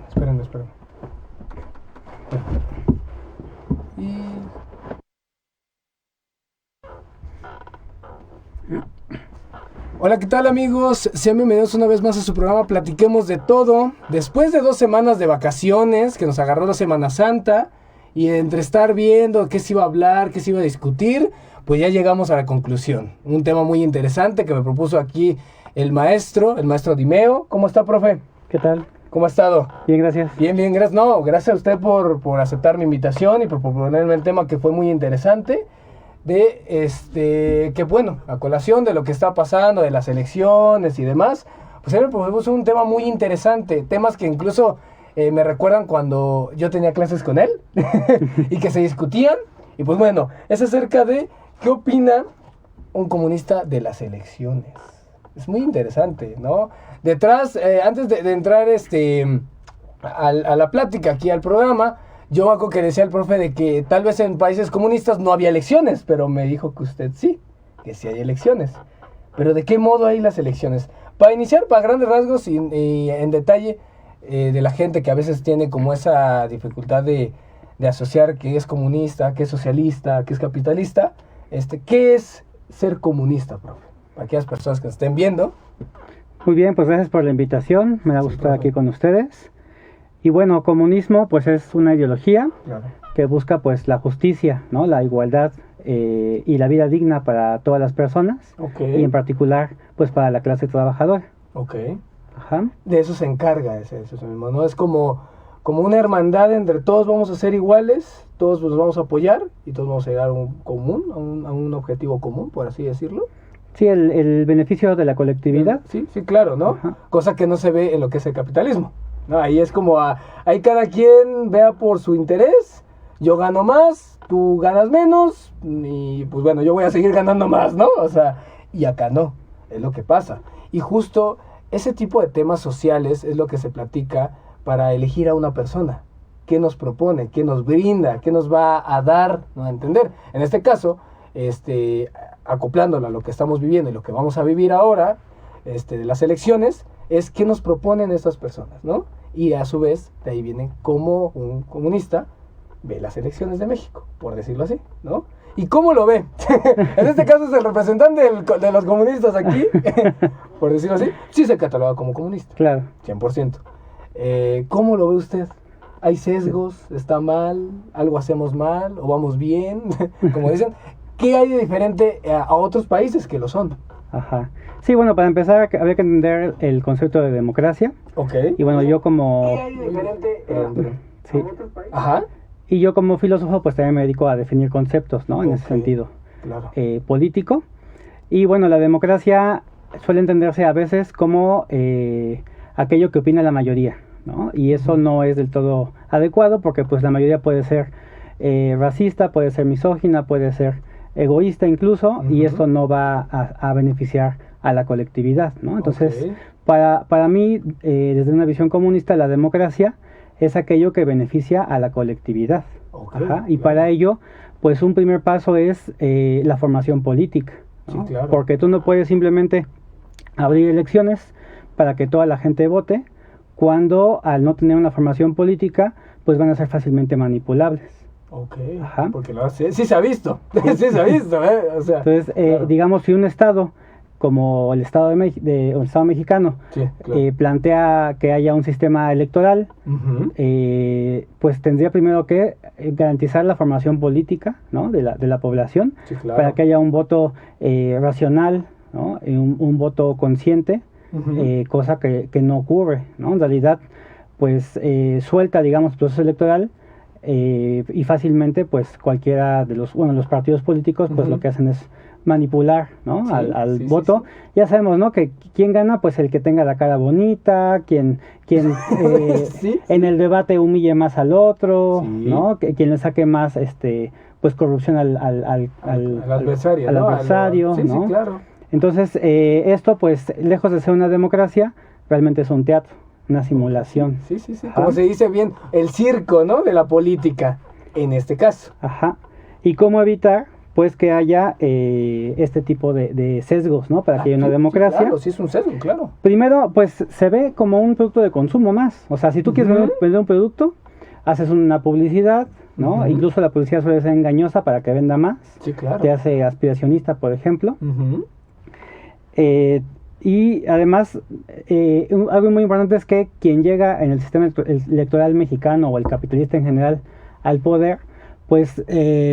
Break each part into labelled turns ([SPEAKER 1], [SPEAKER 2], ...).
[SPEAKER 1] Esperen. Hola, ¿qué tal, amigos? Sean bienvenidos una vez más a su programa Platiquemos de Todo. Después de 2 semanas de vacaciones, que nos agarró la Semana Santa, y entre estar viendo qué se iba a hablar, qué se iba a discutir, pues ya llegamos a la conclusión. Un tema muy interesante que me propuso aquí el maestro Dimeo. ¿Cómo está, profe?
[SPEAKER 2] ¿Qué tal?
[SPEAKER 1] ¿Cómo ha estado?
[SPEAKER 2] Bien, gracias.
[SPEAKER 1] Bien, gracias. No, gracias a usted por aceptar mi invitación y por proponerme el tema que fue muy interesante. Que bueno, a colación de lo que está pasando, de las elecciones y demás, pues él me propuso un tema muy interesante, temas que incluso me recuerdan cuando yo tenía clases con él y que se discutían. Y pues bueno, es acerca de qué opina un comunista de las elecciones. Es muy interesante, ¿no? Detrás, antes de entrar a la plática aquí al programa, yo me acuerdo que decía el profe de que tal vez en países comunistas no había elecciones, pero me dijo que usted sí, que sí hay elecciones. Pero ¿de qué modo hay las elecciones? Para iniciar, para grandes rasgos y en detalle de la gente que a veces tiene como esa dificultad de asociar que es comunista, que es socialista, que es capitalista, ¿qué es ser comunista, profe? Para aquellas personas que nos estén viendo.
[SPEAKER 2] Muy bien, pues gracias por la invitación, me da gusto estar aquí con ustedes. Y bueno, comunismo pues es una ideología que busca pues la justicia, ¿no? La igualdad y la vida digna para todas las personas, y en particular pues para la clase trabajadora. Ajá.
[SPEAKER 1] De eso se encarga eso mismo, ¿no? Es como una hermandad entre todos vamos a ser iguales, todos nos vamos a apoyar y todos vamos a llegar a un común, a un objetivo común, por así decirlo.
[SPEAKER 2] Sí, el beneficio de la colectividad.
[SPEAKER 1] Sí, claro, ¿no? Ajá. Cosa que no se ve en lo que es el capitalismo. No, ahí es como, ahí cada quien vea por su interés, yo gano más, tú ganas menos, y pues bueno, yo voy a seguir ganando más, ¿no? O sea, y acá no, es lo que pasa. Y justo ese tipo de temas sociales es lo que se platica para elegir a una persona. ¿Qué nos propone? ¿Qué nos brinda? ¿Qué nos va a dar? ¿No? A entender. En este caso, acoplándola a lo que estamos viviendo y lo que vamos a vivir ahora, de las elecciones, es qué nos proponen estas personas, ¿no? Y a su vez, de ahí viene cómo un comunista ve las elecciones de México, por decirlo así, ¿no? ¿Y cómo lo ve? En este caso es el representante de los comunistas aquí, por decirlo así, sí se cataloga como comunista.
[SPEAKER 2] Claro.
[SPEAKER 1] 100%. ¿Cómo lo ve usted? ¿Hay sesgos? ¿Está mal? ¿Algo hacemos mal? ¿O vamos bien? Como dicen, ¿qué hay de diferente a otros países que lo son?
[SPEAKER 2] Ajá. Sí, bueno, para empezar habría que entender el concepto de democracia.
[SPEAKER 1] Y
[SPEAKER 2] bueno, yo como...
[SPEAKER 1] ¿Qué hay de diferente
[SPEAKER 2] sí.
[SPEAKER 1] a otros países? Ajá.
[SPEAKER 2] Y yo como filósofo pues también me dedico a definir conceptos, ¿no? En ese sentido.
[SPEAKER 1] Claro.
[SPEAKER 2] Político. Y bueno, la democracia suele entenderse a veces como aquello que opina la mayoría, ¿no? Y eso no es del todo adecuado porque pues la mayoría puede ser racista, puede ser misógina, puede ser egoísta incluso, y esto no va a beneficiar a la colectividad, ¿no? Entonces, para mí, desde una visión comunista, la democracia es aquello que beneficia a la colectividad. Ajá. Y para ello, pues un primer paso es la formación política, ¿no?
[SPEAKER 1] Sí, claro.
[SPEAKER 2] Porque tú no puedes simplemente abrir elecciones para que toda la gente vote, cuando al no tener una formación política, pues van a ser fácilmente manipulables.
[SPEAKER 1] Ajá. Porque sí se ha visto, sí se ha visto, o sea,
[SPEAKER 2] entonces, claro. Digamos, si un estado como el estado el estado mexicano claro. Plantea que haya un sistema electoral, pues tendría primero que garantizar la formación política, ¿no? de la población,
[SPEAKER 1] claro.
[SPEAKER 2] Para que haya un voto racional, ¿no? Un voto consciente, cosa que no ocurre, ¿no? En realidad, pues suelta, digamos, el proceso electoral. Y fácilmente pues cualquiera de los partidos políticos pues lo que hacen es manipular, ¿no? al voto. Ya sabemos, ¿no? Que quién gana, pues el que tenga la cara bonita, quien en el debate humille más al otro, ¿no? Quien le saque más pues corrupción al
[SPEAKER 1] adversario,
[SPEAKER 2] al adversario, ¿no?
[SPEAKER 1] Sí, claro.
[SPEAKER 2] Entonces esto pues lejos de ser una democracia, realmente es un teatro, una simulación.
[SPEAKER 1] Sí. Como se dice bien, el circo, ¿no? De la política, en este caso.
[SPEAKER 2] Ajá. ¿Y cómo evitar pues que haya este tipo de sesgos, ¿no? Para que haya una democracia.
[SPEAKER 1] Sí, claro, sí es un sesgo, claro.
[SPEAKER 2] Primero, pues se ve como un producto de consumo más. O sea, si tú quieres vender un producto, haces una publicidad, ¿no? Incluso la publicidad suele ser engañosa para que venda más.
[SPEAKER 1] Sí, claro.
[SPEAKER 2] Te hace aspiracionista, por ejemplo. Y además, algo muy importante es que quien llega en el sistema electoral mexicano o el capitalista en general al poder, pues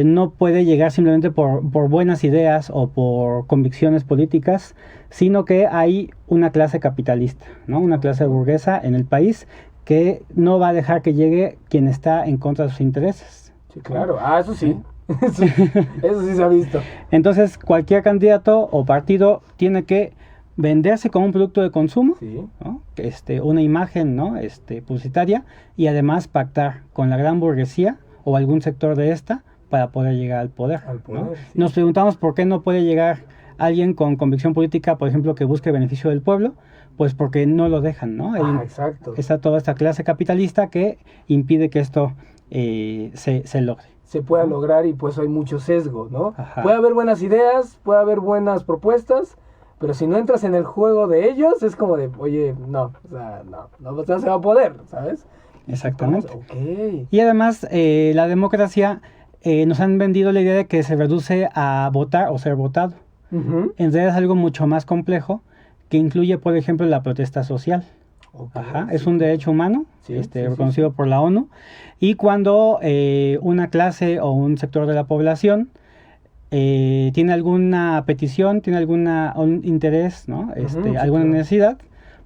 [SPEAKER 2] no puede llegar simplemente por buenas ideas o por convicciones políticas, sino que hay una clase capitalista, ¿no? Una clase burguesa en el país que no va a dejar que llegue quien está en contra de sus intereses.
[SPEAKER 1] Sí, claro. Eso sí. Eso sí se ha visto.
[SPEAKER 2] Entonces, cualquier candidato o partido tiene que venderse como un producto de consumo,
[SPEAKER 1] sí,
[SPEAKER 2] ¿no? Una imagen, ¿no? Publicitaria, y además pactar con la gran burguesía o algún sector de esta para poder llegar al poder. ¿No? Sí. Nos preguntamos por qué no puede llegar alguien con convicción política, por ejemplo, que busque beneficio del pueblo, pues porque no lo dejan, ¿no?
[SPEAKER 1] Exacto.
[SPEAKER 2] Está toda esta clase capitalista que impide que esto se logre.
[SPEAKER 1] Se pueda lograr, y pues hay mucho sesgo, ¿no? Ajá. Puede haber buenas ideas, puede haber buenas propuestas, pero si no entras en el juego de ellos, es como de, oye, no se va a poder, ¿sabes?
[SPEAKER 2] Exactamente.
[SPEAKER 1] Okay.
[SPEAKER 2] Y además, la democracia, nos han vendido la idea de que se reduce a votar o ser votado. En realidad es algo mucho más complejo, que incluye, por ejemplo, la protesta social. Okay, es un derecho humano, reconocido por la ONU, y cuando una clase o un sector de la población tiene alguna petición, tiene un interés, ¿no? Alguna necesidad,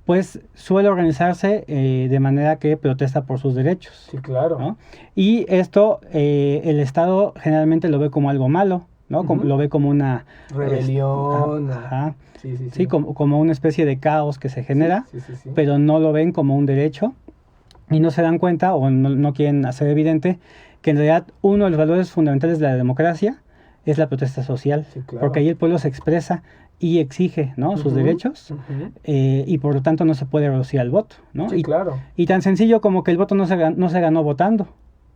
[SPEAKER 2] pues suele organizarse de manera que protesta por sus derechos.
[SPEAKER 1] Sí, claro.
[SPEAKER 2] ¿No? Y esto el Estado generalmente lo ve como algo malo, ¿no? Lo ve como una
[SPEAKER 1] rebelión.
[SPEAKER 2] Sí, como una especie de caos que se genera, pero no lo ven como un derecho y no se dan cuenta o no quieren hacer evidente que en realidad uno de los valores fundamentales de la democracia es la protesta social, porque ahí el pueblo se expresa y exige, ¿no? Sus derechos, y por lo tanto no se puede reducir al voto, ¿no?
[SPEAKER 1] Sí, claro.
[SPEAKER 2] Y tan sencillo como que el voto no se ganó votando.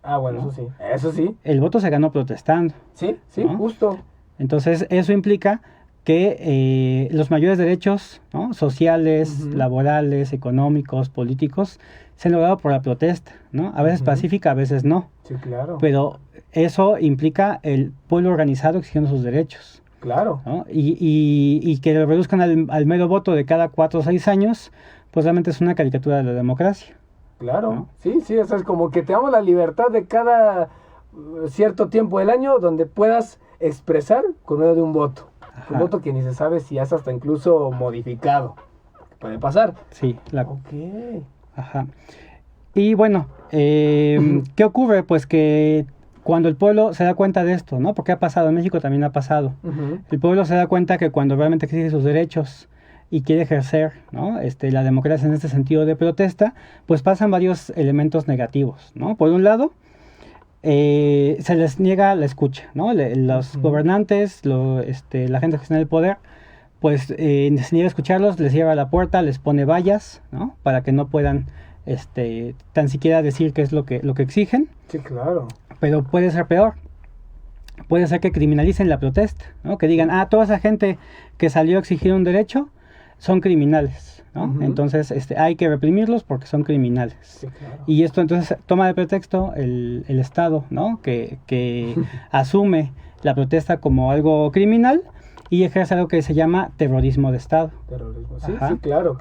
[SPEAKER 1] Bueno, ¿no? Eso sí.
[SPEAKER 2] El voto se ganó protestando.
[SPEAKER 1] Sí,
[SPEAKER 2] ¿no?
[SPEAKER 1] Justo.
[SPEAKER 2] Entonces eso implica que los mayores derechos, ¿no? Sociales, laborales, económicos, políticos, se han logrado por la protesta, ¿no? A veces pacífica, a veces no.
[SPEAKER 1] Sí, claro.
[SPEAKER 2] Pero eso implica el pueblo organizado exigiendo sus derechos.
[SPEAKER 1] Claro.
[SPEAKER 2] ¿No? Y que lo reduzcan al mero voto de cada 4 o 6 años, pues realmente es una caricatura de la democracia.
[SPEAKER 1] Claro,
[SPEAKER 2] ¿no?
[SPEAKER 1] Sí, eso es como que te damos la libertad de cada cierto tiempo del año donde puedas expresar con medio de un voto. Un voto que ni se sabe si es hasta incluso modificado. Puede pasar.
[SPEAKER 2] Sí.
[SPEAKER 1] Ok.
[SPEAKER 2] Ajá. Y bueno, ¿qué ocurre? Pues que cuando el pueblo se da cuenta de esto, ¿no? Porque ha pasado, en México también ha pasado. El pueblo se da cuenta que cuando realmente exige sus derechos y quiere ejercer, ¿no? La democracia en este sentido de protesta, pues pasan varios elementos negativos, ¿no? Por un lado, se les niega la escucha, ¿no? Los gobernantes, la gente que está en el poder, pues se niega a escucharlos, les cierra la puerta, les pone vallas, ¿no? Para que no puedan tan siquiera decir qué es lo que exigen.
[SPEAKER 1] Sí, claro.
[SPEAKER 2] Pero puede ser peor. Puede ser que criminalicen la protesta, ¿no? Que digan, toda esa gente que salió a exigir un derecho son criminales, ¿no? Entonces hay que reprimirlos porque son criminales.
[SPEAKER 1] Sí, claro.
[SPEAKER 2] Y esto entonces toma de pretexto el Estado, ¿no? Que asume la protesta como algo criminal y ejerce algo que se llama terrorismo de Estado.
[SPEAKER 1] Terrorismo, sí, claro.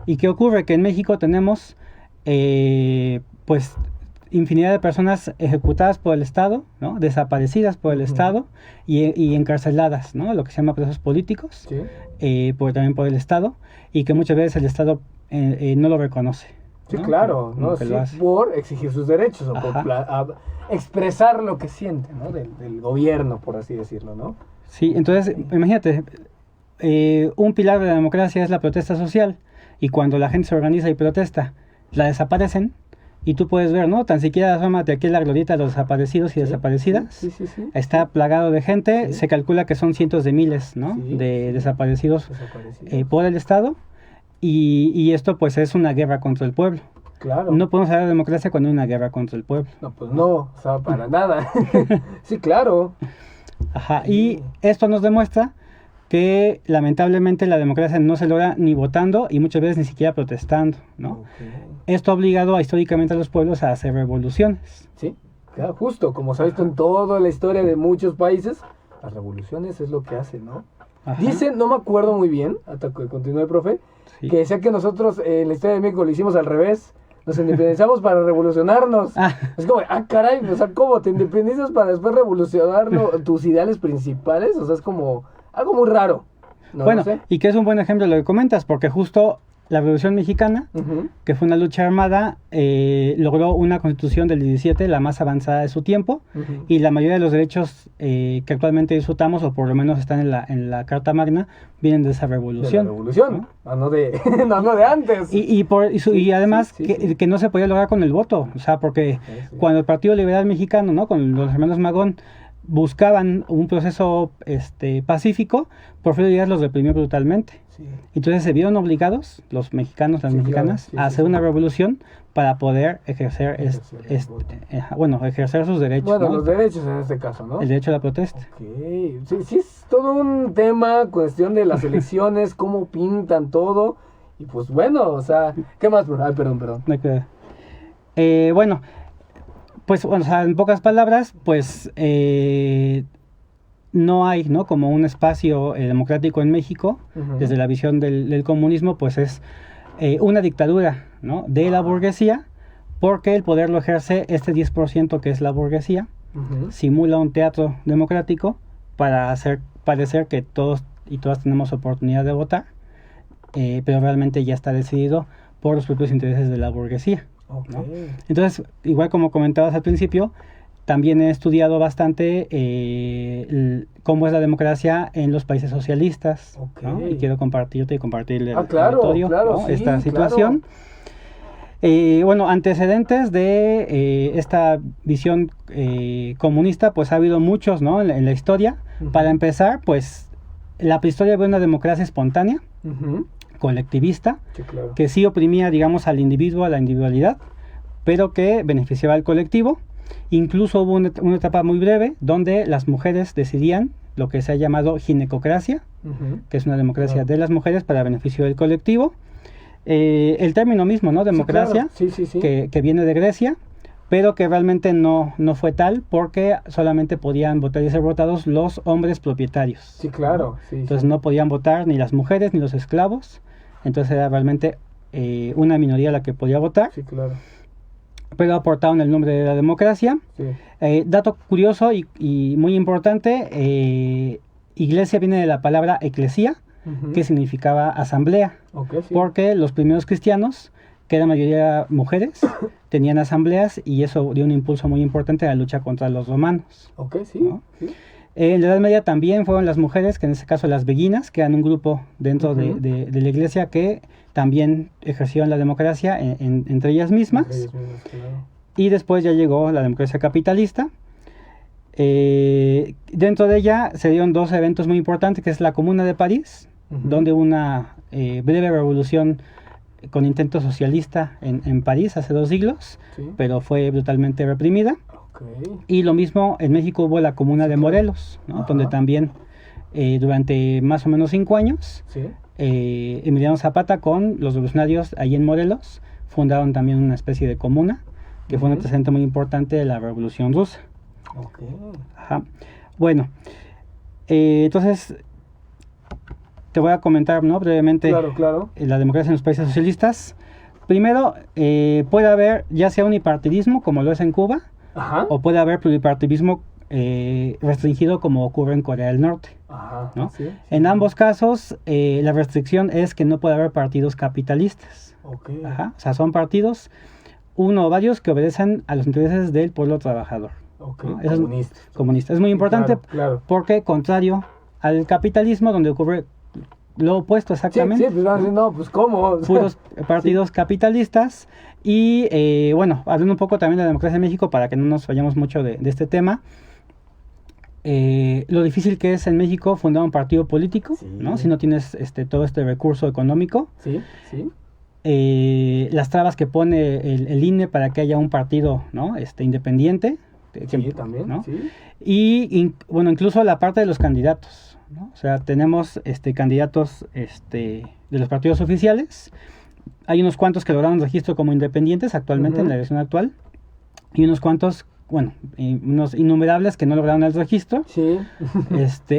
[SPEAKER 2] ¿Y qué ocurre? Que en México tenemos, pues, infinidad de personas ejecutadas por el Estado, ¿no? Desaparecidas por el Estado y encarceladas, ¿no? Lo que se llama presos políticos, también por el Estado, y que muchas veces el Estado no lo reconoce.
[SPEAKER 1] Sí,
[SPEAKER 2] ¿no?
[SPEAKER 1] claro, ¿no? Sí, por exigir sus derechos o por expresar lo que siente, ¿no? Del gobierno, por así decirlo, ¿no?
[SPEAKER 2] Sí, entonces, imagínate, un pilar de la democracia es la protesta social, y cuando la gente se organiza y protesta, la desaparecen. Y tú puedes ver, ¿no? Tan siquiera asómate aquí la glorieta de los desaparecidos y desaparecidas.
[SPEAKER 1] Sí.
[SPEAKER 2] Está plagado de gente. Se calcula que son cientos de miles, ¿no? De desaparecidos por el Estado. Y esto, pues, es una guerra contra el pueblo.
[SPEAKER 1] Claro.
[SPEAKER 2] No podemos hablar de democracia cuando hay una guerra contra el pueblo.
[SPEAKER 1] No, pues no, o sea, para nada. Sí, claro.
[SPEAKER 2] Ajá, y esto nos demuestra que lamentablemente la democracia no se logra ni votando y muchas veces ni siquiera protestando, ¿no? Esto ha obligado históricamente a los pueblos a hacer revoluciones.
[SPEAKER 1] Sí, claro, justo, como se ha visto en toda la historia de muchos países, las revoluciones es lo que hacen, ¿no?
[SPEAKER 2] Ajá.
[SPEAKER 1] Dicen, no me acuerdo muy bien, hasta que continúe, profe,
[SPEAKER 2] Sí.
[SPEAKER 1] que decía que nosotros en la historia de México lo hicimos al revés. Nos independizamos para revolucionarnos. Es como, caray, o sea, ¿cómo? ¿Te independizas para después revolucionar tus ideales principales? O sea, es como algo muy raro. No
[SPEAKER 2] Bueno,
[SPEAKER 1] lo sé.
[SPEAKER 2] y que es un buen ejemplo de lo que comentas, porque justo la Revolución Mexicana, que fue una lucha armada, logró una constitución del 17, la más avanzada de su tiempo, y la mayoría de los derechos que actualmente disfrutamos, o por lo menos están en la Carta Magna, vienen de esa revolución.
[SPEAKER 1] De la revolución, no de antes.
[SPEAKER 2] Y además que no se podía lograr con el voto, o sea, porque cuando el Partido Liberal Mexicano, ¿no?, con los hermanos Magón, buscaban un proceso pacífico, Porfirio Díaz los reprimió brutalmente. Entonces se vieron obligados, los mexicanos, las mexicanas, a hacer una revolución para poder ejercer ejercer sus derechos.
[SPEAKER 1] Bueno,
[SPEAKER 2] ¿no?
[SPEAKER 1] los derechos en este caso, ¿no?
[SPEAKER 2] El derecho a la protesta.
[SPEAKER 1] Okay. Sí, es todo un tema, cuestión de las elecciones, cómo pintan todo. Y pues bueno, o sea, ¿qué más? Ay, perdón.
[SPEAKER 2] Bueno, pues, o sea, en pocas palabras, pues no hay, ¿no?, como un espacio democrático en México. Desde la visión del comunismo, pues es una dictadura, ¿no?, de la burguesía, porque el poder lo ejerce este 10% que es la burguesía, simula un teatro democrático para hacer parecer que todos y todas tenemos oportunidad de votar, pero realmente ya está decidido por los propios intereses de la burguesía, ¿no? Entonces, igual como comentabas al principio, también he estudiado bastante cómo es la democracia en los países socialistas, ¿no? Y quiero compartirle el auditorio, ¿no?,
[SPEAKER 1] sí,
[SPEAKER 2] esta situación. Bueno, antecedentes de esta visión comunista, pues ha habido muchos, ¿no?, en la historia. Para empezar, pues la prehistoria ve una democracia espontánea, colectivista, que sí oprimía, digamos, al individuo, a la individualidad, pero que beneficiaba al colectivo. Incluso hubo una etapa muy breve donde las mujeres decidían lo que se ha llamado ginecocracia, que es una democracia de las mujeres para beneficio del colectivo. El término mismo, ¿no?, democracia, que viene de Grecia, pero que realmente no fue tal, porque solamente podían votar y ser votados los hombres propietarios.
[SPEAKER 1] Sí, claro.
[SPEAKER 2] ¿no? Entonces no podían votar ni las mujeres ni los esclavos, entonces era realmente una minoría la que podía votar.
[SPEAKER 1] Sí, claro.
[SPEAKER 2] Pero aportaron el nombre de la democracia. Dato curioso y muy importante, iglesia viene de la palabra eclesía, que significaba asamblea, porque los primeros cristianos, que eran mayoría mujeres, tenían asambleas y eso dio un impulso muy importante a la lucha contra los romanos. ¿no? En la Edad Media también fueron las mujeres, que en este caso las beguinas, que eran un grupo dentro de la iglesia que también ejercieron la democracia entre ellas mismas. Y después ya llegó la democracia capitalista. Dentro de ella se dieron dos eventos muy importantes, que es la Comuna de París, donde hubo una breve revolución con intento socialista en París hace 2 siglos, pero fue brutalmente reprimida. Y lo mismo en México hubo la Comuna de Morelos, ¿no?, donde también durante más o menos 5 años Emiliano Zapata con los revolucionarios ahí en Morelos fundaron también una especie de comuna, que fue un antecedente muy importante de la Revolución Rusa. Bueno, entonces te voy a comentar, ¿no?, brevemente la democracia en los países socialistas. Primero, puede haber ya sea unipartidismo, como lo es en Cuba, o puede haber pluripartidismo restringido, como ocurre en Corea del Norte. ¿no? En ambos casos, la restricción es que no puede haber partidos capitalistas. O sea, son partidos, uno o varios, que obedecen a los intereses del pueblo trabajador. ¿no? Comunista. Es muy importante porque, contrario al capitalismo, donde ocurre lo opuesto exactamente.
[SPEAKER 1] Pues van a decir, no, pues ¿cómo?
[SPEAKER 2] Puros partidos capitalistas. Y bueno, hablando un poco también de la democracia en México, para que no nos vayamos mucho de este tema, lo difícil que es en México fundar un partido político, ¿no? Si no tienes todo este recurso económico. Las trabas que pone el INE para que haya un partido, ¿no? Independiente,
[SPEAKER 1] Sí, también,
[SPEAKER 2] ¿no?
[SPEAKER 1] sí.
[SPEAKER 2] Y bueno, incluso la parte de los candidatos, ¿no? O sea, tenemos candidatos de los partidos oficiales. Hay unos cuantos que lograron registro como independientes actualmente en la elección actual. Y unos cuantos, bueno, unos innumerables que no lograron el registro.
[SPEAKER 1] Sí.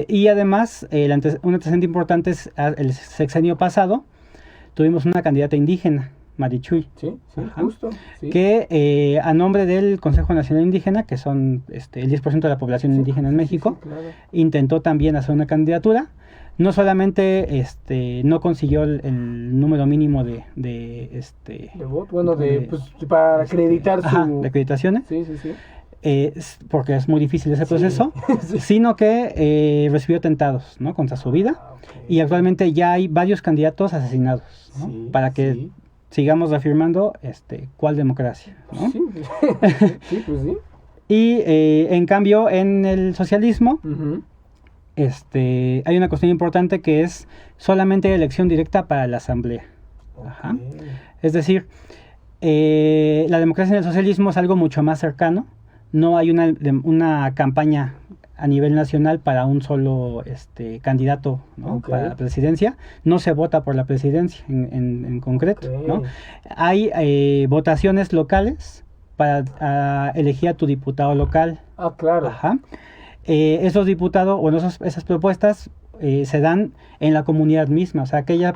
[SPEAKER 2] Y además, un antecedente importante es el sexenio pasado. Tuvimos una candidata indígena, Marichuy.
[SPEAKER 1] Sí, sí, justo. Sí.
[SPEAKER 2] Que a nombre del Consejo Nacional Indígena, que son el 10% de la población indígena en México,
[SPEAKER 1] claro.
[SPEAKER 2] Intentó también hacer una candidatura. No solamente no consiguió el número mínimo de
[SPEAKER 1] voto, bueno, pues, para acreditar
[SPEAKER 2] de acreditaciones.
[SPEAKER 1] Sí, sí, sí.
[SPEAKER 2] Porque es muy difícil ese proceso, sí. Sino que recibió atentados, ¿no?, contra su vida, okay. Y actualmente ya hay varios candidatos asesinados, ¿no?, sí, para que sigamos reafirmando cuál democracia, ¿no?
[SPEAKER 1] Sí, sí, pues sí.
[SPEAKER 2] Y en cambio en el socialismo hay una cuestión importante que es solamente elección directa para la asamblea. Okay. Ajá. Es decir, la democracia en el socialismo es algo mucho más cercano. No hay una campaña a nivel nacional para un solo candidato, ¿no?, okay, para la presidencia. No se vota por la presidencia en concreto, okay, ¿no? Hay votaciones locales para elegir a tu diputado local.
[SPEAKER 1] Ah, claro.
[SPEAKER 2] Ajá. Esos diputados, bueno, esas propuestas se dan en la comunidad misma. O sea, aquellas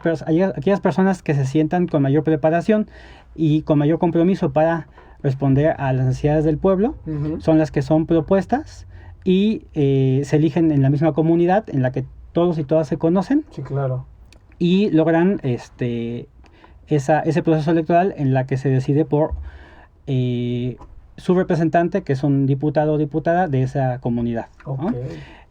[SPEAKER 2] personas que se sientan con mayor preparación y con mayor compromiso para responder a las necesidades del pueblo, son las que son propuestas y se eligen en la misma comunidad en la que todos y todas se conocen.
[SPEAKER 1] Sí, claro.
[SPEAKER 2] Y logran ese proceso electoral en la que se decide por su representante, que es un diputado o diputada de esa comunidad, ¿no? Okay.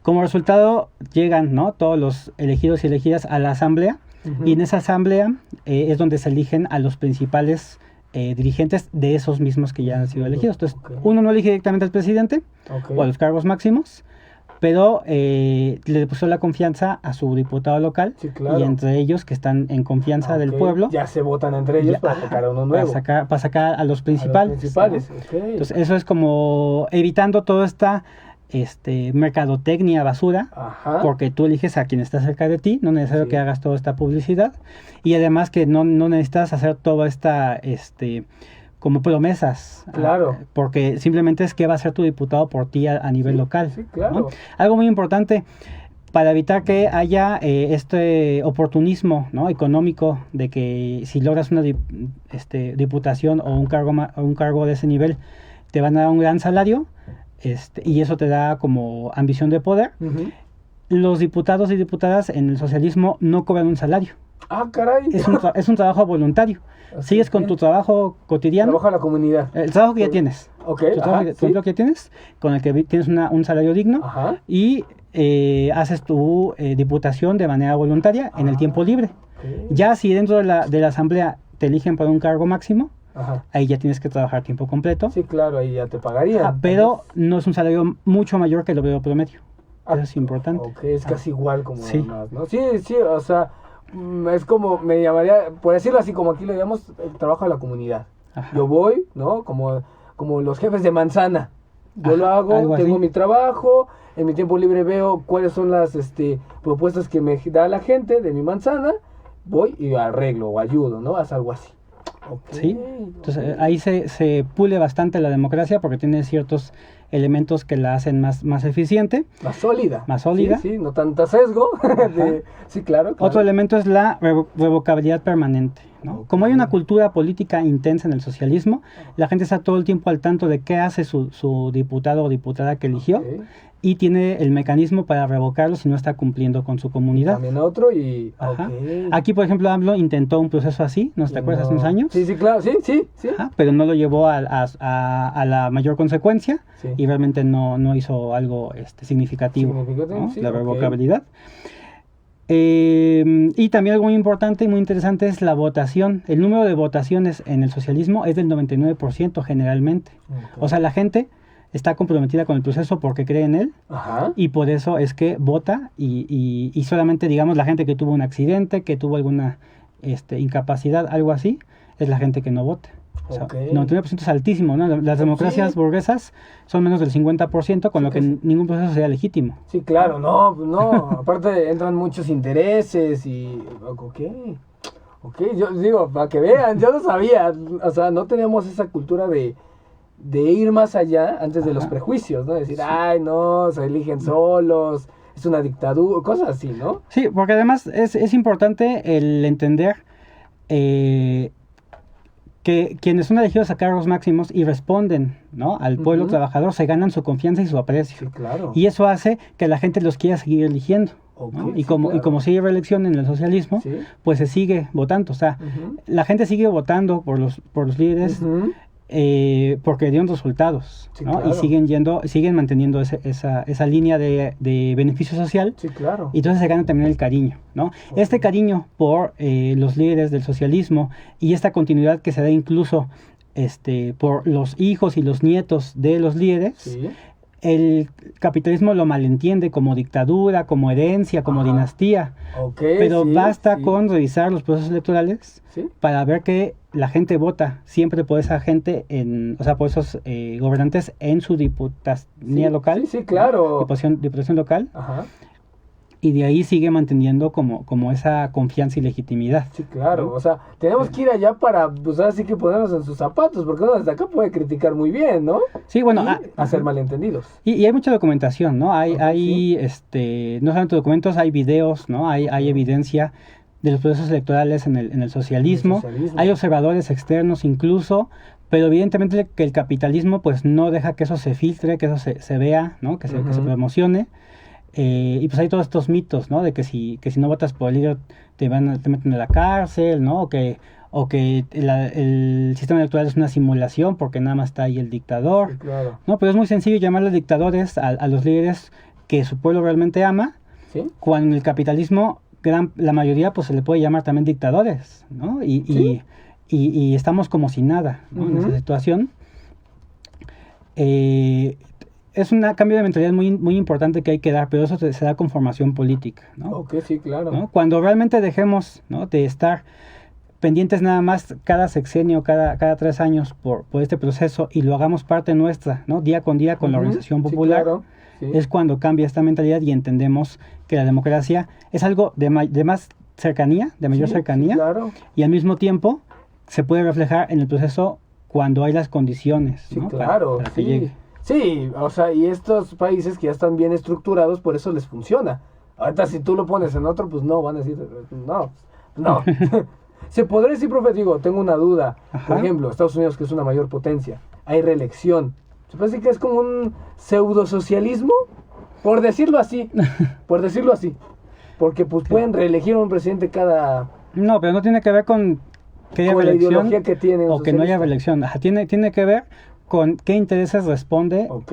[SPEAKER 2] Como resultado llegan, ¿no?, todos los elegidos y elegidas a la asamblea, y en esa asamblea es donde se eligen a los principales dirigentes de esos mismos que ya han sido elegidos. Entonces, okay, uno no elige directamente al presidente, okay, o a los cargos máximos, pero le puso la confianza a su diputado local, sí, claro, y entre ellos, que están en confianza del pueblo,
[SPEAKER 1] ya se votan entre ellos para sacar a uno nuevo.
[SPEAKER 2] Para sacar a los principales.
[SPEAKER 1] ¿No?
[SPEAKER 2] Okay. Entonces, eso es como evitando toda esta mercadotecnia basura, ajá, porque tú eliges a quien está cerca de ti, no es necesario, sí, que hagas toda esta publicidad, y además que no necesitas hacer toda esta como promesas,
[SPEAKER 1] claro,
[SPEAKER 2] porque simplemente es que va a ser tu diputado por ti a nivel local,
[SPEAKER 1] sí, claro,
[SPEAKER 2] ¿no? Algo muy importante para evitar que haya oportunismo, ¿no?, económico, de que si logras una diputación o un cargo de ese nivel te van a dar un gran salario, y eso te da como ambición de poder. Los diputados y diputadas en el socialismo no cobran un salario.
[SPEAKER 1] Ah, caray.
[SPEAKER 2] Es un trabajo voluntario. Así sigues con tu trabajo cotidiano.
[SPEAKER 1] Trabajo a la comunidad.
[SPEAKER 2] El trabajo que ya tienes.
[SPEAKER 1] Okay,
[SPEAKER 2] tu empleo que ya tienes, con el que tienes un salario digno. Ajá. Y haces tu diputación de manera voluntaria en el tiempo libre. Okay. Ya si dentro de la asamblea te eligen para un cargo máximo, ajá, ahí ya tienes que trabajar tiempo completo.
[SPEAKER 1] Sí, claro, ahí ya te pagarían.
[SPEAKER 2] Pero no es un salario mucho mayor que el obrero promedio. Eso es importante.
[SPEAKER 1] Ok, es casi igual como demás, ¿no? Sí, sí, o sea, es como, me llamaría, por decirlo así, como aquí lo llamamos, el trabajo a la comunidad. Ajá. Yo voy, ¿no? Como los jefes de manzana. Yo lo hago, tengo mi trabajo, en mi tiempo libre veo cuáles son las propuestas que me da la gente de mi manzana, voy y arreglo o ayudo, ¿no? Haz algo así. Okay,
[SPEAKER 2] sí, entonces ahí se pule bastante la democracia porque tiene ciertos elementos que la hacen más eficiente.
[SPEAKER 1] Más sólida.
[SPEAKER 2] Más sólida.
[SPEAKER 1] Sí, no tanta sesgo. Sí, claro.
[SPEAKER 2] Otro elemento es la revocabilidad permanente, ¿no? Okay. Como hay una cultura política intensa en el socialismo, la gente está todo el tiempo al tanto de qué hace su diputado o diputada que eligió, okay, y tiene el mecanismo para revocarlo si no está cumpliendo con su comunidad.
[SPEAKER 1] También otro y...
[SPEAKER 2] Okay. Aquí, por ejemplo, AMLO intentó un proceso así, ¿no te acuerdas? Hace unos años.
[SPEAKER 1] Sí, sí, claro, sí.
[SPEAKER 2] Ajá, pero no lo llevó a la mayor consecuencia, sí, y realmente no hizo algo significativo, ¿no? Sí, la revocabilidad. Y también algo muy importante y muy interesante es la votación. El número de votaciones en el socialismo es del 99% generalmente. Okay. O sea, la gente está comprometida con el proceso porque cree en él, ajá, y por eso es que vota y solamente, digamos, la gente que tuvo un accidente, que tuvo alguna incapacidad, algo así, es la gente que no vota. O sea,
[SPEAKER 1] Ok.
[SPEAKER 2] 99% es altísimo, ¿no? Las democracias
[SPEAKER 1] Sí.
[SPEAKER 2] burguesas son menos del 50%, con
[SPEAKER 1] Sí,
[SPEAKER 2] lo que
[SPEAKER 1] que
[SPEAKER 2] ningún proceso sería legítimo.
[SPEAKER 1] Sí, claro, no, pues no, aparte entran muchos intereses y... Ok, yo digo, para que vean, yo no sabía, o sea, no teníamos esa cultura de ir más allá antes de los
[SPEAKER 2] Ajá.
[SPEAKER 1] prejuicios, ¿no? Decir, ay, no, se eligen solos, es una dictadura, cosas así, ¿no?
[SPEAKER 2] Sí, porque además es importante el entender que quienes son elegidos a cargos máximos y responden, ¿no?, al pueblo
[SPEAKER 1] Ujú.
[SPEAKER 2] trabajador, se ganan su confianza y su
[SPEAKER 1] Sí,
[SPEAKER 2] aprecio.
[SPEAKER 1] claro.
[SPEAKER 2] Y eso hace que la gente los quiera seguir eligiendo, ¿no?
[SPEAKER 1] Ok,
[SPEAKER 2] Y
[SPEAKER 1] sí,
[SPEAKER 2] como
[SPEAKER 1] claro.
[SPEAKER 2] sigue reelección en el socialismo,
[SPEAKER 1] Sí.
[SPEAKER 2] pues se sigue votando. O sea,
[SPEAKER 1] Ujú.
[SPEAKER 2] la gente sigue votando por los líderes
[SPEAKER 1] Ujú.
[SPEAKER 2] porque dieron resultados,
[SPEAKER 1] Sí,
[SPEAKER 2] ¿no? Y
[SPEAKER 1] claro.
[SPEAKER 2] siguen manteniendo esa línea de beneficio social.
[SPEAKER 1] Sí, claro.
[SPEAKER 2] Y entonces se gana también el cariño, ¿no?
[SPEAKER 1] Ok.
[SPEAKER 2] Este cariño por los líderes del socialismo y esta continuidad que se da incluso por los hijos y los nietos de los líderes,
[SPEAKER 1] Sí.
[SPEAKER 2] el capitalismo lo malentiende como dictadura, como herencia, como
[SPEAKER 1] Ajá.
[SPEAKER 2] dinastía.
[SPEAKER 1] Ok,
[SPEAKER 2] Pero
[SPEAKER 1] sí,
[SPEAKER 2] basta
[SPEAKER 1] sí.
[SPEAKER 2] con revisar los procesos electorales
[SPEAKER 1] Sí.
[SPEAKER 2] para ver que la gente vota siempre por esa gente, o sea, por esos gobernantes en su diputanía
[SPEAKER 1] Sí,
[SPEAKER 2] local,
[SPEAKER 1] sí, sí, claro.
[SPEAKER 2] diputación local,
[SPEAKER 1] Ajá.
[SPEAKER 2] y de ahí sigue manteniendo como esa confianza y legitimidad.
[SPEAKER 1] Sí, claro. O sea, tenemos que ir allá para, pues así que ponernos en sus zapatos, porque uno desde acá puede criticar muy bien, ¿no?
[SPEAKER 2] Sí, bueno,
[SPEAKER 1] Y hacer
[SPEAKER 2] ajá.
[SPEAKER 1] malentendidos.
[SPEAKER 2] Y hay mucha documentación, ¿no? Hay,
[SPEAKER 1] Ajá,
[SPEAKER 2] hay no solamente documentos, hay videos, ¿no? Hay
[SPEAKER 1] Ajá.
[SPEAKER 2] evidencia de los procesos electorales en el socialismo.
[SPEAKER 1] En el socialismo.
[SPEAKER 2] Hay observadores externos incluso, pero evidentemente que el capitalismo pues no deja que eso se filtre, que eso se vea, ¿no? Que se
[SPEAKER 1] Ujú.
[SPEAKER 2] promocione. Y pues hay todos estos mitos, ¿no? De que si no votas por el líder te meten a la cárcel, ¿no? O que el sistema electoral es una simulación porque nada más está ahí el dictador.
[SPEAKER 1] Sí, claro.
[SPEAKER 2] No, pero es muy sencillo llamarle dictadores a los líderes que su pueblo realmente ama,
[SPEAKER 1] ¿Sí?
[SPEAKER 2] cuando en el capitalismo la mayoría pues se le puede llamar también dictadores, ¿no?
[SPEAKER 1] Sí.
[SPEAKER 2] Y estamos como si nada, ¿no? En esa
[SPEAKER 1] Ujú.
[SPEAKER 2] situación. Es un cambio de mentalidad muy, muy importante que hay que dar, pero eso se da con formación política, ¿no?
[SPEAKER 1] Ok, sí, claro.
[SPEAKER 2] ¿No? Cuando realmente dejemos, ¿no?, de estar pendientes nada más cada sexenio, cada 3 años por este proceso y lo hagamos parte nuestra, ¿no?, día con día con la
[SPEAKER 1] Ujú.
[SPEAKER 2] organización
[SPEAKER 1] Sí,
[SPEAKER 2] popular,
[SPEAKER 1] claro. Sí.
[SPEAKER 2] es cuando cambia esta mentalidad y entendemos que la democracia es algo de más cercanía, de mayor
[SPEAKER 1] Sí,
[SPEAKER 2] cercanía,
[SPEAKER 1] sí, claro.
[SPEAKER 2] y al mismo tiempo se puede reflejar en el proceso cuando hay las condiciones,
[SPEAKER 1] Sí,
[SPEAKER 2] ¿no?,
[SPEAKER 1] claro.
[SPEAKER 2] para que
[SPEAKER 1] Sí.
[SPEAKER 2] llegue.
[SPEAKER 1] Sí, o sea, y estos países que ya están bien estructurados, por eso les funciona. Ahorita si tú lo pones en otro, pues no, van a decir, no. Se podría decir, profe, digo, tengo una duda.
[SPEAKER 2] Ajá.
[SPEAKER 1] Por ejemplo, Estados Unidos, que es una mayor potencia, hay reelección. ¿Se puede decir que es como un pseudosocialismo? Por decirlo así, Porque pues pueden reelegir a un presidente cada...
[SPEAKER 2] No, pero no tiene que ver con que haya
[SPEAKER 1] con la
[SPEAKER 2] reelección
[SPEAKER 1] ideología que tiene un
[SPEAKER 2] o que no haya
[SPEAKER 1] socialista.
[SPEAKER 2] reelección. Ajá, tiene que ver con qué intereses responde
[SPEAKER 1] Ok.